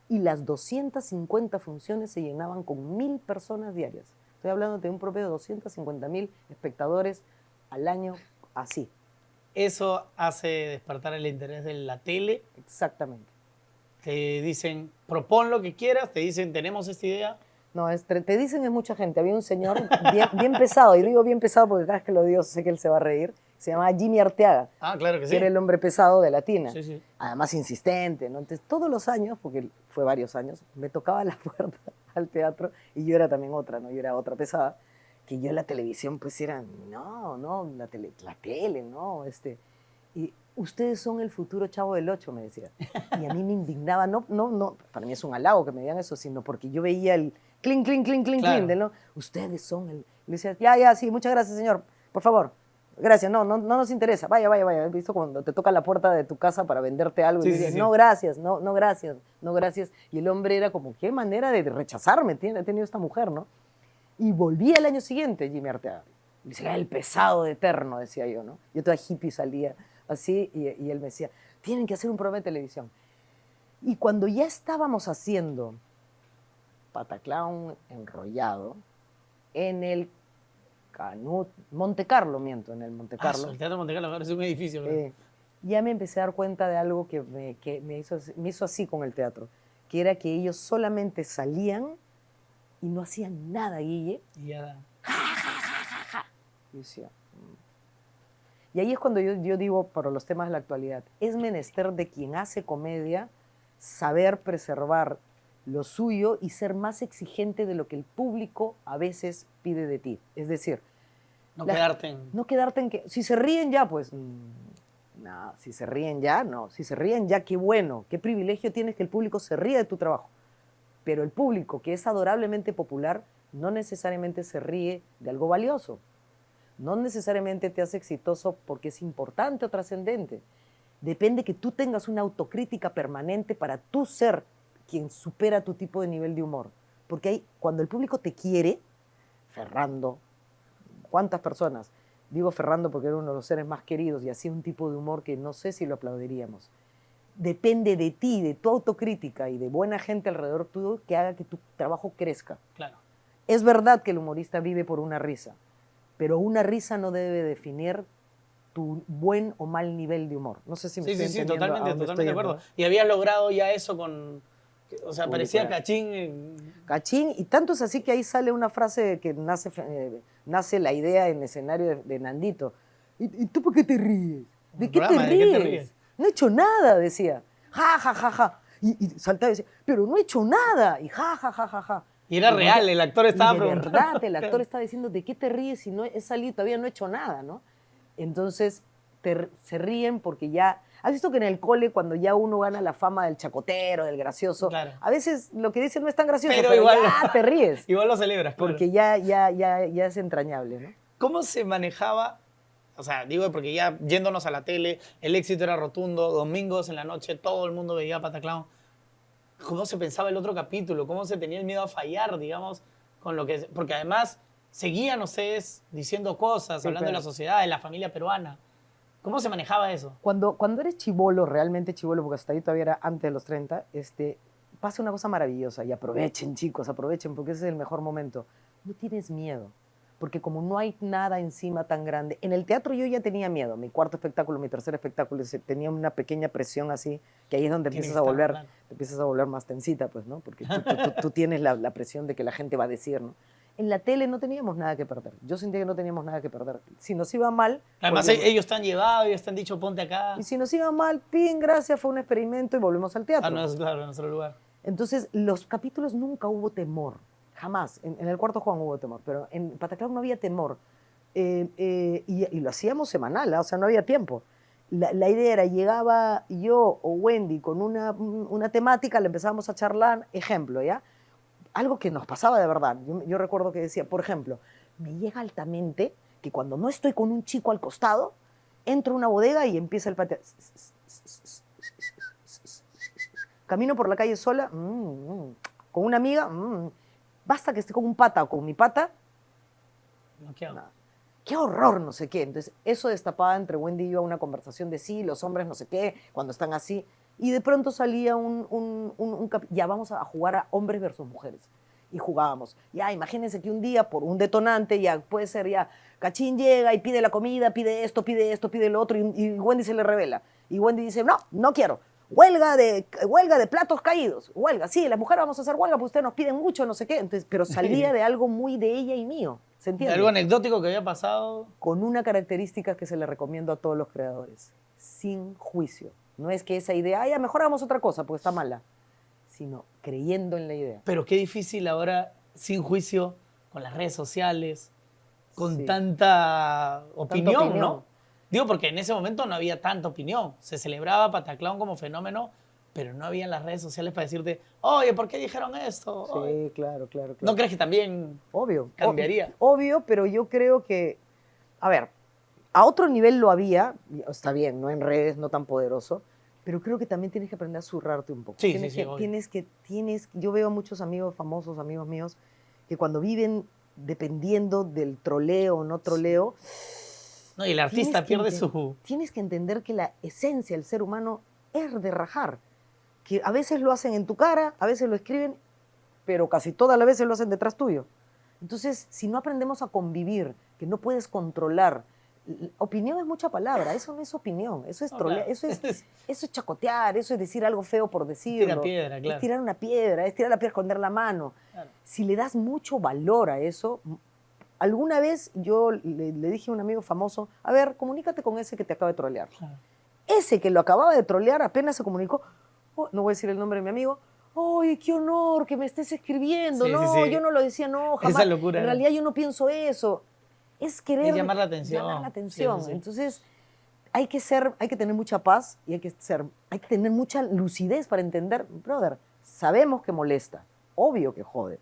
A: y las 250 funciones se llenaban con 1000 personas diarias. Estoy hablando de un promedio de 250.000 espectadores al año, así.
B: Eso hace despertar el interés de la tele.
A: Exactamente.
B: Te dicen, propon lo que quieras, te dicen, tenemos esta idea.
A: No, te dicen es mucha gente. Había un señor bien pesado, y digo bien pesado porque cada vez que lo digo sé que él se va a reír, se llamaba Jimmy Arteaga,
B: Ah, claro que sí.
A: que era el hombre pesado de Latina.
B: Sí, sí.
A: Además insistente, ¿no? Entonces todos los años, porque fue varios años, me tocaba la puerta al teatro y yo era también otra, ¿no? Yo era otra pesada, que yo en la televisión pues era, no, la tele, ¿no? Y ustedes son el futuro Chavo del Ocho, me decía. Y a mí me indignaba, no, para mí es un halago que me digan eso, sino porque yo veía el clink, clink, clink, clink,
B: Claro.
A: clink, ¿no? Ustedes son el... Le decía, ya, sí, muchas gracias, señor, por favor. Gracias, no nos interesa. Vaya. ¿Has visto cuando te toca la puerta de tu casa para venderte algo?
B: Sí,
A: Y
B: sí,
A: dices,
B: sí.
A: no, gracias, no, gracias, no, gracias. Y el hombre era como, qué manera de rechazarme ha tenido esta mujer, ¿no? Y volví el año siguiente, Jimmy Arteaga. Y decía, el pesado de eterno, decía yo, ¿no? Yo toda hippie salía así y él me decía, tienen que hacer un programa de televisión. Y cuando ya estábamos haciendo Pataclown enrollado en el Monte Carlo, en el Monte Carlo.
B: El Teatro Monte Carlo ahora es un edificio. ¿Verdad?
A: Ya me empecé a dar cuenta de algo que me hizo así con el teatro, que era que ellos solamente salían y no hacían nada, Guille.
B: Y ya...
A: Y decía, y ahí es cuando yo digo, para los temas de la actualidad, es menester de quien hace comedia saber preservar lo suyo y ser más exigente de lo que el público a veces pide de ti. Es decir,
B: no quedarte
A: en que, si se ríen ya, pues, no, si se ríen ya, no. Si se ríen ya, qué bueno, qué privilegio tienes que el público se ría de tu trabajo. Pero el público, que es adorablemente popular, no necesariamente se ríe de algo valioso. No necesariamente te hace exitoso porque es importante o trascendente. Depende que tú tengas una autocrítica permanente para tú ser quien supera tu tipo de nivel de humor. Porque cuando el público te quiere, Ferrando, ¿cuántas personas? Digo Ferrando porque era uno de los seres más queridos y hacía un tipo de humor que no sé si lo aplaudiríamos. Depende de ti, de tu autocrítica y de buena gente alrededor tuyo que haga que tu trabajo crezca.
B: Claro.
A: Es verdad que el humorista vive por una risa, pero una risa no debe definir tu buen o mal nivel de humor. No sé si me estoy entendiendo
B: totalmente de acuerdo. Y habías logrado ya eso con... O sea, parecía Cachín.
A: Cachín, y tanto es así que ahí sale una frase que nace la idea en el escenario de Nandito. ¿Y tú por qué te ríes? ¿De qué te ríes? No he hecho nada, decía. Ja, ja, ja, ja. Y saltaba y decía, pero no he hecho nada. Y ja, ja, ja, ja, ja.
B: Y era real, el actor estaba preguntando.
A: De verdad, el actor estaba diciendo, ¿de qué te ríes si no he salido, todavía no he hecho nada, ¿no? Entonces se ríen porque ya... ¿Has visto que en el cole, cuando ya uno gana la fama del chacotero, del gracioso, claro, a veces lo que dicen no es tan gracioso, pero igual, ya te ríes?
B: Igual lo celebras, claro.
A: Porque ya es entrañable, ¿no?
B: ¿Cómo se manejaba? O sea, digo, porque ya yéndonos a la tele, el éxito era rotundo, domingos en la noche, todo el mundo veía Pataclown. ¿Cómo se pensaba el otro capítulo? ¿Cómo se tenía el miedo a fallar, digamos? Con lo que, porque además seguían ustedes diciendo cosas, hablando de la sociedad, de la familia peruana. ¿Cómo se manejaba eso?
A: Cuando eres chibolo, realmente chibolo, porque hasta ahí todavía era antes de los 30, pasa una cosa maravillosa. Y aprovechen, chicos, aprovechen, porque ese es el mejor momento. No tienes miedo, porque como no hay nada encima tan grande. En el teatro yo ya tenía miedo. Mi cuarto espectáculo, mi tercer espectáculo, tenía una pequeña presión así, que ahí es donde empiezas a volver más tensita, pues, ¿no? Porque tú tienes la presión de que la gente va a decir, ¿no? En la tele no teníamos nada que perder. Yo sentía que no teníamos nada que perder. Si nos iba mal...
B: Además, ellos te han llevado, ellos te han dicho, ponte acá.
A: Y si nos iba mal, pin, gracias, fue un experimento y volvemos al teatro.
B: No, claro, en nuestro lugar.
A: Entonces, los capítulos nunca hubo temor. Jamás. En el Cuarto Juan hubo temor, pero en Pataclown no había temor. Y lo hacíamos semanal, o sea, no había tiempo. La idea era, llegaba yo o Wendy con una temática, le empezábamos a charlar, ejemplo, ¿ya? Algo que nos pasaba de verdad. Yo recuerdo que decía, por ejemplo, me llega altamente que cuando no estoy con un chico al costado, entro a una bodega y empieza el pateo. Camino por la calle sola, con una amiga, basta que esté con un pata o con mi pata.
B: No, ¿qué hago?
A: Nada. ¡Qué horror! No sé qué. Entonces, eso destapaba entre Wendy y yo una conversación de sí, los hombres no sé qué, cuando están así. Y de pronto salía ya vamos a jugar a hombres versus mujeres. Y jugábamos. Ya, imagínense que un día, por un detonante, ya puede ser ya, Cachín llega y pide la comida, pide esto, pide lo otro, y Wendy se le revela. Y Wendy dice, no quiero. Huelga de platos caídos. Huelga, sí, las mujeres vamos a hacer huelga porque ustedes nos piden mucho, no sé qué. Entonces, pero salía de algo muy de ella y mío. ¿Se entiende?
B: Algo anecdótico que había pasado.
A: Con una característica que se le recomiendo a todos los creadores. Sin juicio. No es que esa idea, ya mejoramos otra cosa porque está mala, sino creyendo en la idea.
B: Pero qué difícil ahora, sin juicio, con las redes sociales, con tanta opinión, ¿no? Digo, porque en ese momento no había tanta opinión. Se celebraba Pataclown como fenómeno, pero no había en las redes sociales para decirte, oye, ¿por qué dijeron esto?
A: Sí,
B: oye.
A: Claro.
B: ¿No crees que también cambiaría?
A: Obvio, pero yo creo que, a ver, a otro nivel lo había, está bien, no en redes, no tan poderoso, pero creo que también tienes que aprender a zurrarte un poco. Yo veo a muchos amigos famosos, amigos míos, que cuando viven dependiendo del troleo o no troleo...
B: No, y el artista pierde su...
A: Tienes que entender que la esencia del ser humano es de rajar. Que a veces lo hacen en tu cara, a veces lo escriben, pero casi todas las veces lo hacen detrás tuyo. Entonces, si no aprendemos a convivir, que no puedes controlar... Opinión es mucha palabra, eso no es opinión, eso es trolear, claro. eso es chacotear, eso es decir algo feo por decirlo.
B: Piedra, claro.
A: Es tirar una piedra, esconder la mano. Claro. Si le das mucho valor a eso, alguna vez yo le dije a un amigo famoso, a ver, comunícate con ese que te acaba de trolear. Claro. Ese que lo acababa de trolear apenas se comunicó, no voy a decir el nombre de mi amigo, ¡ay, qué honor que me estés escribiendo! Sí, yo no lo decía, no, jamás.
B: Esa locura.
A: En realidad yo no pienso eso. Es querer
B: llamar la atención.
A: Sí. Entonces, hay que tener mucha paz y hay que tener mucha lucidez para entender, brother, sabemos que molesta, obvio que jode,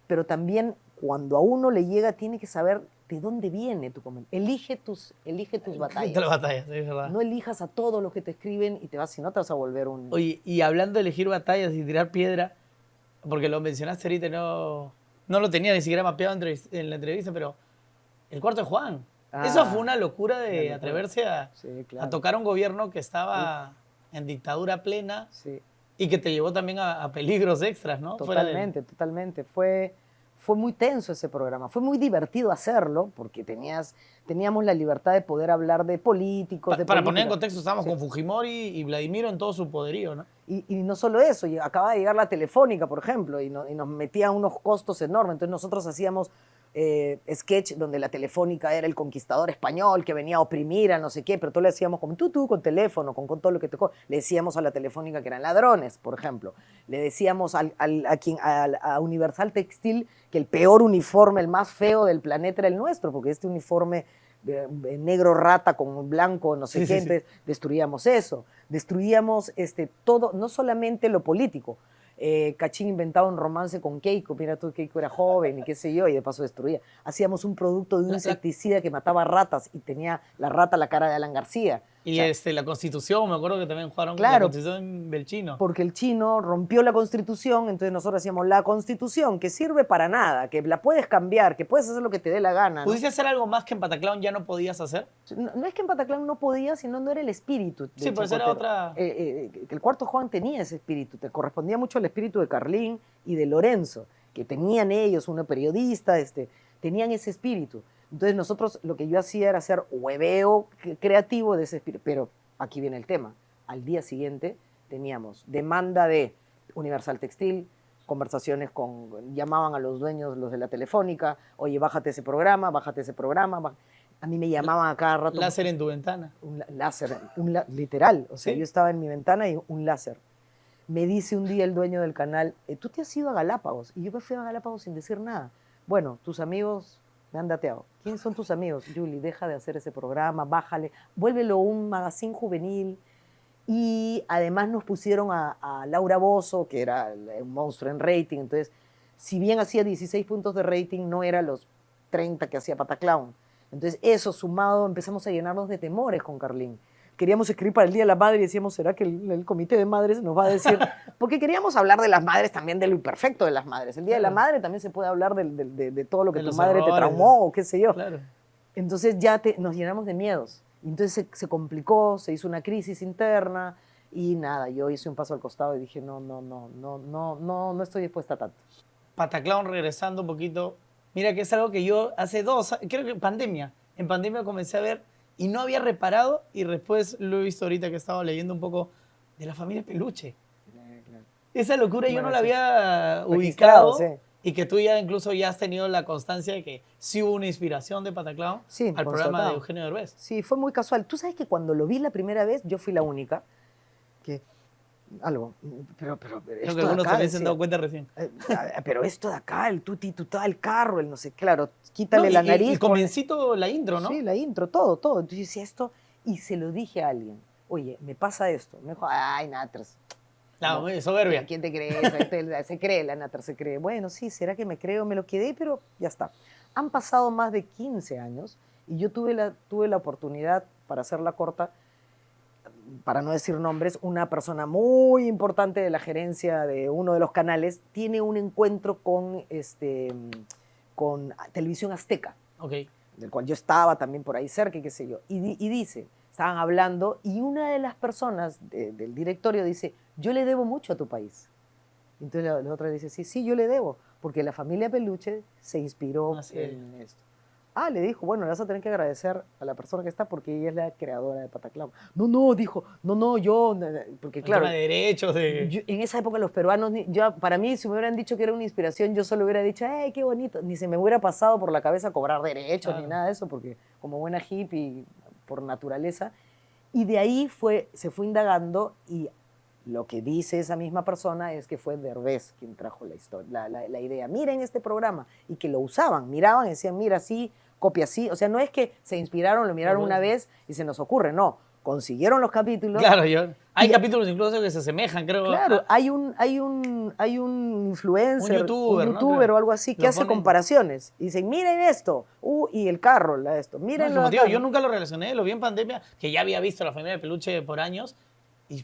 A: pero también cuando a uno le llega tiene que saber ¿de dónde viene tu comentario? Elige tus batallas.
B: Las batallas, es verdad.
A: No elijas a todos los que te escriben y si no te vas a volver un...
B: Oye, y hablando de elegir batallas y tirar piedra, porque lo mencionaste ahorita, no lo tenía ni siquiera mapeado en la entrevista, pero el cuarto de Juan. Eso fue una locura de atreverse a tocar a un gobierno que estaba en dictadura plena y que te llevó también a peligros extras, ¿no?
A: Totalmente. Fue muy tenso ese programa. Fue muy divertido hacerlo porque teníamos la libertad de poder hablar de políticos.
B: Para poner en contexto, estábamos con Fujimori y Vladimiro en todo su poderío, ¿no?
A: Y no solo eso, acaba de llegar la Telefónica, por ejemplo, y nos metía unos costos enormes. Entonces nosotros hacíamos sketch donde la Telefónica era el conquistador español que venía a oprimir a no sé qué, pero todo le decíamos como tú, con teléfono, con todo lo que te... Le decíamos a la Telefónica que eran ladrones, por ejemplo. Le decíamos a Universal Textil que el peor uniforme, el más feo del planeta era el nuestro, porque este uniforme negro rata con blanco, no sé qué, entonces destruíamos eso. Destruíamos todo, no solamente lo político. Cachín inventaba un romance con Keiko, mira tú, Keiko era joven y qué sé yo, y de paso destruía. Hacíamos un producto de un insecticida que mataba ratas y tenía la rata la cara de Alan García.
B: Y la Constitución, me acuerdo que también jugaron
A: claro,
B: la Constitución del chino.
A: Porque el chino rompió la Constitución, entonces nosotros hacíamos la Constitución, que sirve para nada, que la puedes cambiar, que puedes hacer lo que te dé la gana, ¿no?
B: ¿Pudiste hacer algo más que en Pataclown ya no podías hacer?
A: No es que en Pataclown no podías, sino no era el espíritu.
B: Sí, pues era otra...
A: el cuarto Juan tenía ese espíritu, te correspondía mucho al espíritu de Carlín y de Lorenzo, que tenían ellos, uno periodista, tenían ese espíritu. Entonces nosotros, lo que yo hacía era hacer hueveo creativo de ese espíritu, pero aquí viene el tema. Al día siguiente teníamos demanda de Universal Textil, conversaciones llamaban a los dueños, los de la Telefónica, oye, bájate ese programa. A mí me llamaban a cada rato.
B: Láser en tu ventana.
A: Un láser, literal. O sea, yo estaba en mi ventana y un láser. Me dice un día el dueño del canal, tú te has ido a Galápagos. Y yo me fui a Galápagos sin decir nada. Bueno, tus amigos me han dateado. ¿Quiénes son tus amigos? Julie, deja de hacer ese programa, bájale, vuélvelo un magazine juvenil. Y además nos pusieron a Laura Bozzo, que era un monstruo en rating. Entonces, si bien hacía 16 puntos de rating, no era los 30 que hacía Pataclown. Entonces, eso sumado, empezamos a llenarnos de temores con Carlín. Queríamos escribir para el Día de la Madre y decíamos, ¿será que el comité de madres nos va a decir? Porque queríamos hablar de las madres también, de lo imperfecto de las madres. El Día de la Madre también se puede hablar de todo lo que tu madre te traumó o qué sé yo.
B: Claro.
A: Entonces ya nos llenamos de miedos. Entonces se complicó, se hizo una crisis interna y nada, yo hice un paso al costado y dije, no estoy dispuesta a tanto.
B: Pataclown, regresando un poquito, mira que es algo que yo creo que en pandemia comencé a ver y no había reparado y después lo he visto ahorita que he estado leyendo un poco de la familia Peluche. Claro. Esa locura yo no la había ubicado. Sí. Y que tú incluso ya has tenido la constancia de que sí hubo una inspiración de Pataclown al programa de Eugenio Derbez.
A: Sí, fue muy casual. Tú sabes que cuando lo vi la primera vez, yo fui la única que... pero
B: creo que algunos se habían dado cuenta recién.
A: Pero esto de acá, el tutá, el carro, el no sé, claro, quítale la nariz.
B: El comiencito, la intro, ¿no?
A: Sí, la intro, todo. Entonces yo decía esto y se lo dije a alguien. Oye, me pasa esto. Me dijo, ay, Natras.
B: No, soberbia.
A: ¿Quién te cree? Se cree, la Natter se cree. Bueno, sí, será que me creo, me lo quedé, pero ya está. Han pasado más de 15 años y yo tuve la oportunidad, para hacerla corta, para no decir nombres, una persona muy importante de la gerencia de uno de los canales tiene un encuentro con Televisión Azteca, del cual yo estaba también por ahí cerca y qué sé yo. Y dice, estaban hablando y una de las personas del directorio dice, yo le debo mucho a tu país. Entonces la otra dice, sí, yo le debo, porque la familia Peluche se inspiró en esto. Le dijo, bueno, le vas a tener que agradecer a la persona que está porque ella es la creadora de Pataclown. Dijo, yo, porque claro,
B: de derechos
A: en esa época los peruanos, para mí, si me hubieran dicho que era una inspiración, yo solo hubiera dicho, qué bonito, ni se me hubiera pasado por la cabeza cobrar derechos ni nada de eso, porque como buena hippie, por naturaleza, y de ahí se fue indagando y lo que dice esa misma persona es que fue Derbez quien trajo la historia, la idea. Miren este programa. Y que lo usaban, miraban y decían, mira, así, copia así. O sea, no es que se inspiraron, lo miraron una vez y se nos ocurre, no. consiguieron los capítulos.
B: Claro, hay
A: Y-
B: capítulos incluso que se asemejan, creo.
A: Claro, hay un influencer,
B: youtuber, ¿no?
A: youtuber
B: Claro.
A: o algo así que
B: Lo
A: hace
B: ponen-
A: comparaciones. Y dicen, miren esto, y el carro, esto,
B: No,
A: mírenlo
B: como te digo,
A: acá.
B: yo nunca lo relacioné, lo vi en pandemia, que ya había visto La Familia de Peluche por años y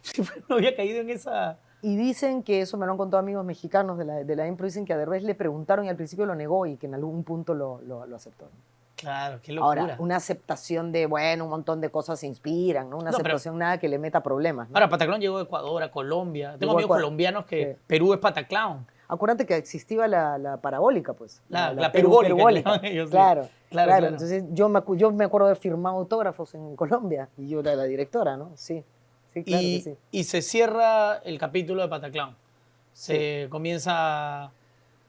B: no había caído en esa...
A: Y dicen que, eso me lo han contado amigos mexicanos de la impro, dicen que a Derbez le preguntaron y al principio lo negó y que en algún punto lo aceptó.
B: Claro, qué
A: Ahora,
B: locura.
A: una aceptación de, bueno, un montón de cosas se inspiran, ¿no? Una
B: No, pero-
A: aceptación nada que le meta problemas, ¿no?
B: Ahora, Pataclown llegó a Ecuador, a Colombia. Tengo
A: Llegó a
B: amigos
A: Ecuador.
B: colombianos que
A: Sí.
B: Perú es Pataclown.
A: Acuérdate que existía la parabólica, pues.
B: La perubólica, que llaman ellos, sí.
A: Claro,
B: Claro,
A: claro.
B: claro.
A: Entonces, yo me acuerdo de firmar autógrafos en Colombia y yo era la directora, ¿no? Sí, sí, claro que sí.
B: Y se cierra el capítulo de Pataclown. Se comienza...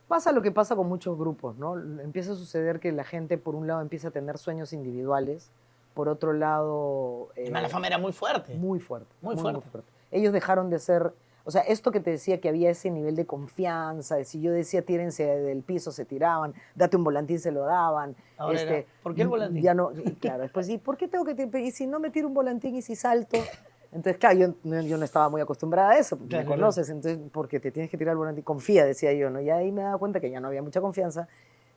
A: Pasa lo que pasa con muchos grupos, ¿no? Empieza a suceder que la gente, por un lado, empieza a tener sueños individuales, por otro lado...
B: Además, la fama era muy fuerte.
A: Muy fuerte.
B: Muy fuerte.
A: Ellos dejaron de ser... O sea, esto que te decía que había ese nivel de confianza, de si yo decía tírense del piso, se tiraban, date un volantín, se lo daban.
B: Ahora era, ¿por qué el volantín?
A: Ya no, y claro, después, ¿y por qué tengo que tirar? Y si no me tiro un volantín y si salto... Entonces, claro, yo no estaba muy acostumbrada a eso, porque
B: Claro,
A: me conoces, entonces, porque te tienes que tirar el volantín, confía, decía yo, ¿no? Y ahí me daba cuenta que ya no había mucha confianza.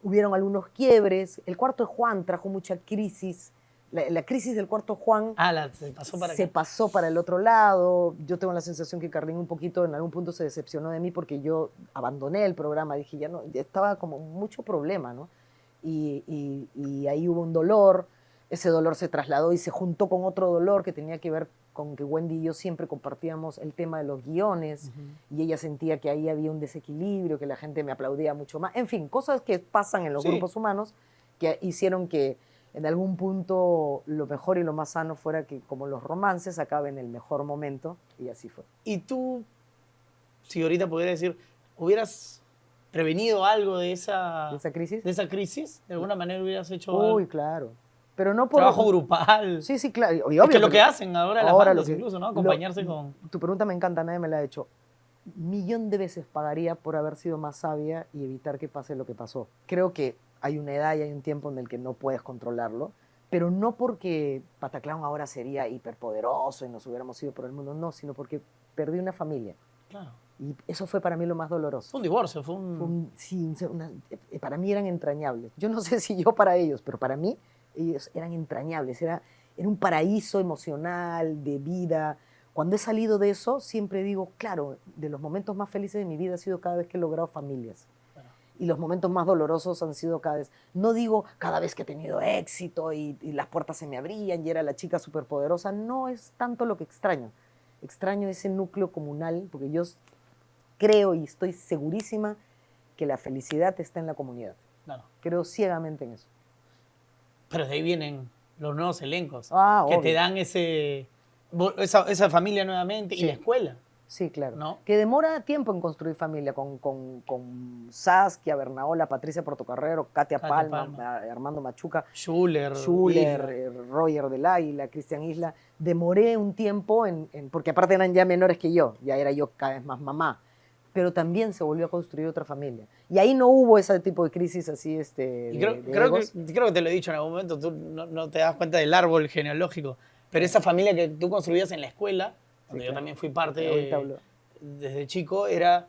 A: Hubieron algunos quiebres, el cuarto de Juan trajo mucha crisis, la crisis del cuarto de Juan
B: Se pasó para
A: se
B: acá.
A: pasó para el otro lado. Yo tengo la sensación que Carlín un poquito en algún punto se decepcionó de mí porque yo abandoné el programa, dije, ya no, ya estaba como mucho problema, ¿no? Y ahí hubo un dolor, ese dolor se trasladó y se juntó con otro dolor que tenía que ver con que Wendy y yo siempre compartíamos el tema de los guiones y ella sentía que ahí había un desequilibrio, que la gente me aplaudía mucho más. En fin, cosas que pasan en los
B: Sí.
A: grupos humanos que hicieron que en algún punto lo mejor y lo más sano fuera que como los romances acaben en el mejor momento y así fue.
B: Y tú, si ahorita pudieras decir, ¿hubieras prevenido algo de esa
A: ¿Esa crisis?
B: de esa crisis? ¿De alguna manera hubieras hecho
A: Uy,
B: algo?
A: claro. Pero no por...
B: Trabajo grupal.
A: Sí, sí, claro. Y
B: Es
A: obvio,
B: que lo
A: pero-
B: que hacen ahora las
A: ahora
B: bandas
A: lo que-
B: incluso, ¿no?
A: lo-
B: Acompañarse con...
A: Tu pregunta me encanta, nadie me la ha hecho. Millón de veces pagaría por haber sido más sabia y evitar que pase lo que pasó. Creo que hay una edad y hay un tiempo en el que no puedes controlarlo, pero no porque Pataclown ahora sería hiperpoderoso y nos hubiéramos ido por el mundo, no, sino porque perdí una familia.
B: Claro.
A: Y eso fue para mí lo más doloroso.
B: Fue un divorcio, fue un...
A: Para mí eran entrañables. Yo no sé si yo para ellos, pero para mí ellos eran entrañables. Era un paraíso emocional, de vida. Cuando he salido de eso, siempre digo, claro, de los momentos más felices de mi vida ha sido cada vez que he logrado familias.
B: Claro.
A: Y los momentos más dolorosos han sido cada vez, no digo cada vez que he tenido éxito y las puertas se me abrían y era la chica superpoderosa, no es tanto lo que extraño. Extraño ese núcleo comunal, porque yo creo y estoy segurísima que la felicidad está en la comunidad.
B: Claro.
A: Creo ciegamente en eso.
B: Pero de ahí vienen los nuevos elencos
A: Ah,
B: que
A: obvio.
B: te dan esa familia nuevamente y
A: Sí.
B: la escuela.
A: Sí, claro.
B: ¿No?
A: Que demora tiempo en construir familia con Saskia, Bernaola, Patricia Portocarrero, Katia Palma, Armando Machuca,
B: Schuller,
A: Schuller, Roger del Águila, Cristian Isla. Demoré un tiempo porque aparte eran ya menores que yo, ya era yo cada vez más mamá, pero también se volvió a construir otra familia. Y ahí no hubo ese tipo de crisis así
B: Y
A: de
B: creo
A: egos.
B: que te lo he dicho en algún momento, tú no te das cuenta del árbol genealógico, pero esa familia que tú construías en la escuela, donde
A: Sí,
B: yo
A: claro.
B: también fui
A: Ahorita
B: parte
A: hablo.
B: desde chico, era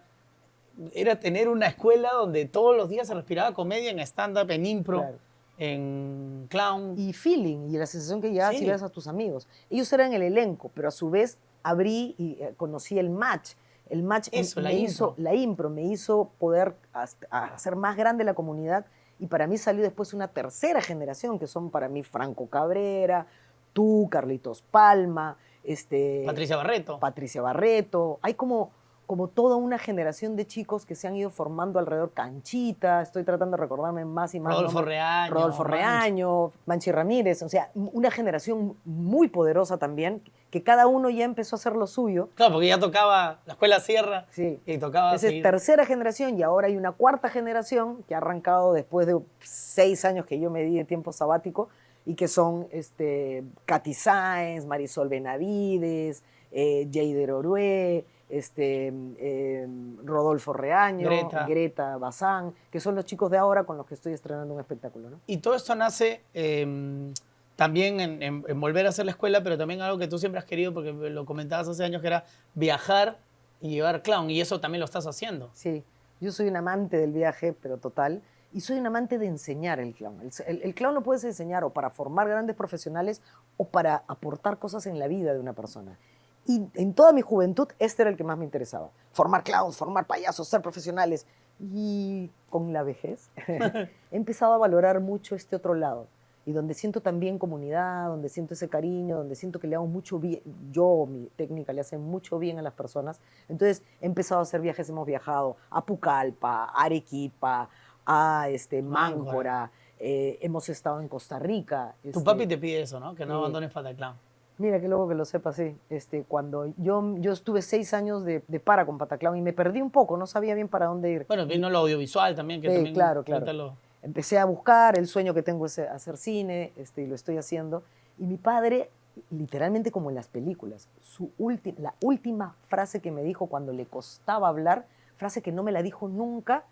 B: tener una escuela donde todos los días se respiraba comedia en stand-up, en impro,
A: Claro.
B: en clown.
A: Y feeling, y la sensación que llevas
B: Sí.
A: y ves a tus amigos. Ellos eran el elenco, pero a su vez abrí y conocí el match. El match
B: Eso, la
A: impro me hizo poder hacer más grande la comunidad y para mí salió después una tercera generación que son para mí Franco Cabrera, tú, Carlitos Palma, Patricia Barreto. Hay como toda una generación de chicos que se han ido formando alrededor. Canchita, estoy tratando de recordarme más y más.
B: Rodolfo
A: nombres.
B: Reaño.
A: Rodolfo Reaño, Manchi Ramírez, o sea, una generación muy poderosa también, que cada uno ya empezó a hacer lo suyo.
B: Claro, porque ya tocaba la escuela Sierra
A: Sí.
B: y tocaba
A: Esa es
B: seguir.
A: tercera generación y ahora hay una cuarta generación que ha arrancado después de 6 años que yo me di de tiempo sabático y que son Katy Sáenz, Marisol Benavides, Jeider Orué, Rodolfo Reaño, Greta Bazán, que son los chicos de ahora con los que estoy estrenando un espectáculo, ¿no?
B: Y todo esto nace también en volver a hacer la escuela, pero también algo que tú siempre has querido, porque lo comentabas hace años, que era viajar y llevar clown, y eso también lo estás haciendo.
A: Sí, yo soy un amante del viaje, pero total, y soy un amante de enseñar el clown. El clown lo puedes enseñar o para formar grandes profesionales o para aportar cosas en la vida de una persona. Y en toda mi juventud, este era el que más me interesaba. Formar clowns, formar payasos, ser profesionales. Y con la vejez he empezado a valorar mucho este otro lado. Y donde siento también comunidad, donde siento ese cariño, donde siento que le hago mucho bien, yo, mi técnica, le hace mucho bien a las personas. Entonces he empezado a hacer viajes, hemos viajado a Pucallpa, a Arequipa, a Máncora, hemos estado en Costa Rica.
B: Tu papi te pide eso, ¿no? Que no abandones Pataclown.
A: Mira, qué loco que lo sepa, sí. Cuando yo estuve 6 años de para con Pataclown y me perdí un poco, no sabía bien para dónde ir.
B: Bueno, vino lo audiovisual también, que también...
A: Claro. Empecé a buscar, el sueño que tengo es hacer cine, y lo estoy haciendo. Y mi padre, literalmente como en las películas, la última frase que me dijo cuando le costaba hablar, frase que no me la dijo nunca,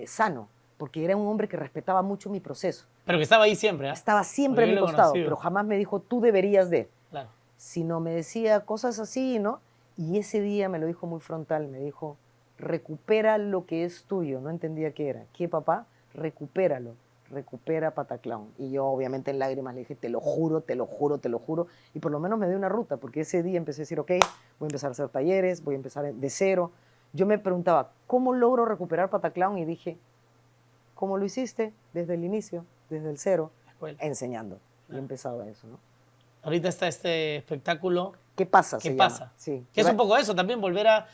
A: sano, porque era un hombre que respetaba mucho mi proceso.
B: Pero que estaba ahí siempre, ¿eh?
A: Estaba siempre a mi costado, pero jamás me dijo, tú deberías de.
B: Claro.
A: Sino me decía cosas así, ¿no? Y ese día me lo dijo muy frontal, me dijo, recupera lo que es tuyo. No entendía qué era. ¿Qué, papá? Recupéralo, recupera Pataclown. Y yo obviamente en lágrimas le dije, te lo juro, te lo juro, te lo juro. Y por lo menos me dio una ruta, porque ese día empecé a decir, ok, voy a empezar a hacer talleres, voy a empezar de cero. Yo me preguntaba, ¿cómo logro recuperar Pataclown? Y dije, ¿cómo lo hiciste? Desde el inicio, desde el cero, enseñando. Y he empezado a eso, ¿no?
B: Ahorita está este espectáculo.
A: ¿Qué pasa?
B: ¿Qué pasa?
A: Sí.
B: Que es un poco eso, también volver a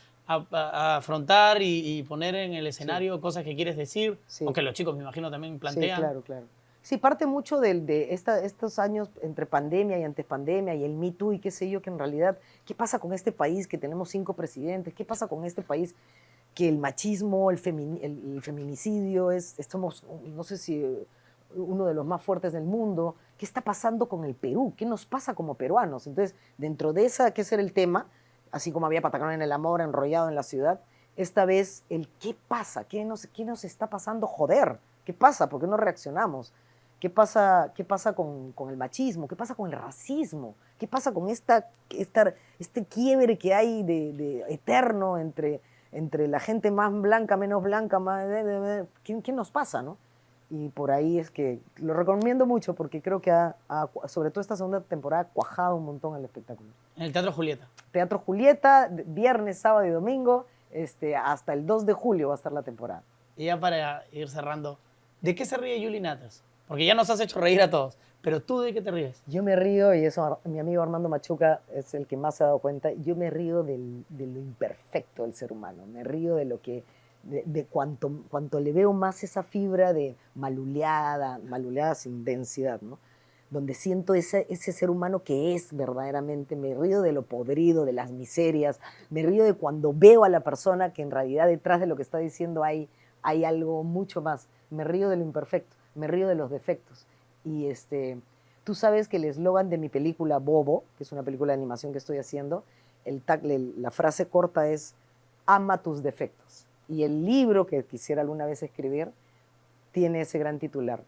B: afrontar y poner en el escenario cosas que quieres decir, o que los chicos, me imagino, también plantean.
A: Sí, claro. Sí, parte mucho de estos años entre pandemia y antes pandemia y el Me Too y qué sé yo, que en realidad, ¿qué pasa con este país que tenemos 5 presidentes? ¿Qué pasa con este país que el machismo, el feminicidio, estamos, no sé si uno de los más fuertes del mundo? ¿Qué está pasando con el Perú? ¿Qué nos pasa como peruanos? Entonces, dentro de esa, que ese era el tema, así como había Pataclown en el amor, enrollado en la ciudad, esta vez el ¿qué pasa? ¿Qué nos está pasando? Joder, ¿qué pasa? ¿Por qué no reaccionamos? ¿Qué pasa con el machismo? ¿Qué pasa con el racismo? ¿Qué pasa con este quiebre que hay de eterno entre la gente más blanca, menos blanca? ¿Qué nos pasa, no? Y por ahí es que lo recomiendo mucho porque creo que sobre todo esta segunda temporada, ha cuajado un montón el espectáculo.
B: En el Teatro Julieta.
A: Teatro Julieta, viernes, sábado y domingo, hasta el 2 de julio va a estar la temporada.
B: Y ya para ir cerrando, ¿de qué se ríe Yuli Natas? Porque ya nos has hecho reír a todos, pero ¿tú de qué te ríes?
A: Yo me río, y eso mi amigo Armando Machuca es el que más se ha dado cuenta, yo me río de lo imperfecto del ser humano, me río de lo que... de cuanto le veo más esa fibra de maluleada sin densidad, ¿no? Donde siento ese ser humano que es verdaderamente, me río de lo podrido, de las miserias, me río de cuando veo a la persona que en realidad detrás de lo que está diciendo hay algo mucho más, me río de lo imperfecto, me río de los defectos. Y tú sabes que el eslogan de mi película Bobo, que es una película de animación que estoy haciendo, la frase corta es, ama tus defectos. Y el libro que quisiera alguna vez escribir tiene ese gran titular,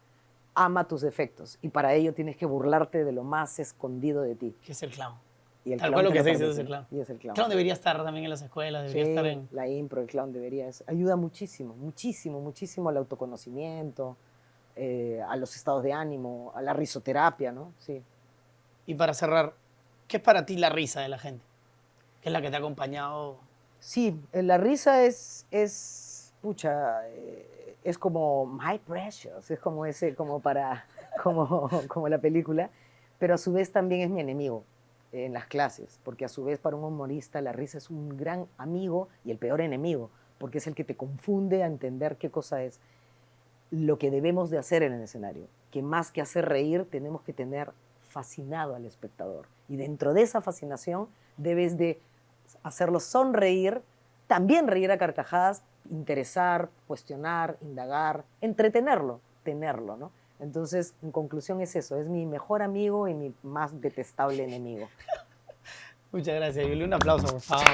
A: ama tus defectos. Y para ello tienes que burlarte de lo más escondido de ti.
B: Que es el clown.
A: Y el
B: Tal cual lo que se dice es el clown.
A: Y es el clown.
B: El clown debería estar también en las escuelas, debería estar en...
A: la impro, el clown debería. Ayuda muchísimo, muchísimo, muchísimo al autoconocimiento, a los estados de ánimo, a la risoterapia, ¿no? Sí.
B: Y para cerrar, ¿qué es para ti la risa de la gente? ¿Qué es la que te ha acompañado?
A: Sí, la risa es como My Precious, es como como la película, pero a su vez también es mi enemigo en las clases, porque a su vez para un humorista la risa es un gran amigo y el peor enemigo, porque es el que te confunde a entender qué cosa es lo que debemos de hacer en el escenario, que más que hacer reír tenemos que tener fascinado al espectador, y dentro de esa fascinación debes de hacerlo sonreír, también reír a carcajadas, interesar, cuestionar, indagar, entretenerlo, tenerlo, ¿no? Entonces, en conclusión es eso, es mi mejor amigo y mi más detestable enemigo.
B: Muchas gracias, Yuli. Un aplauso, por favor.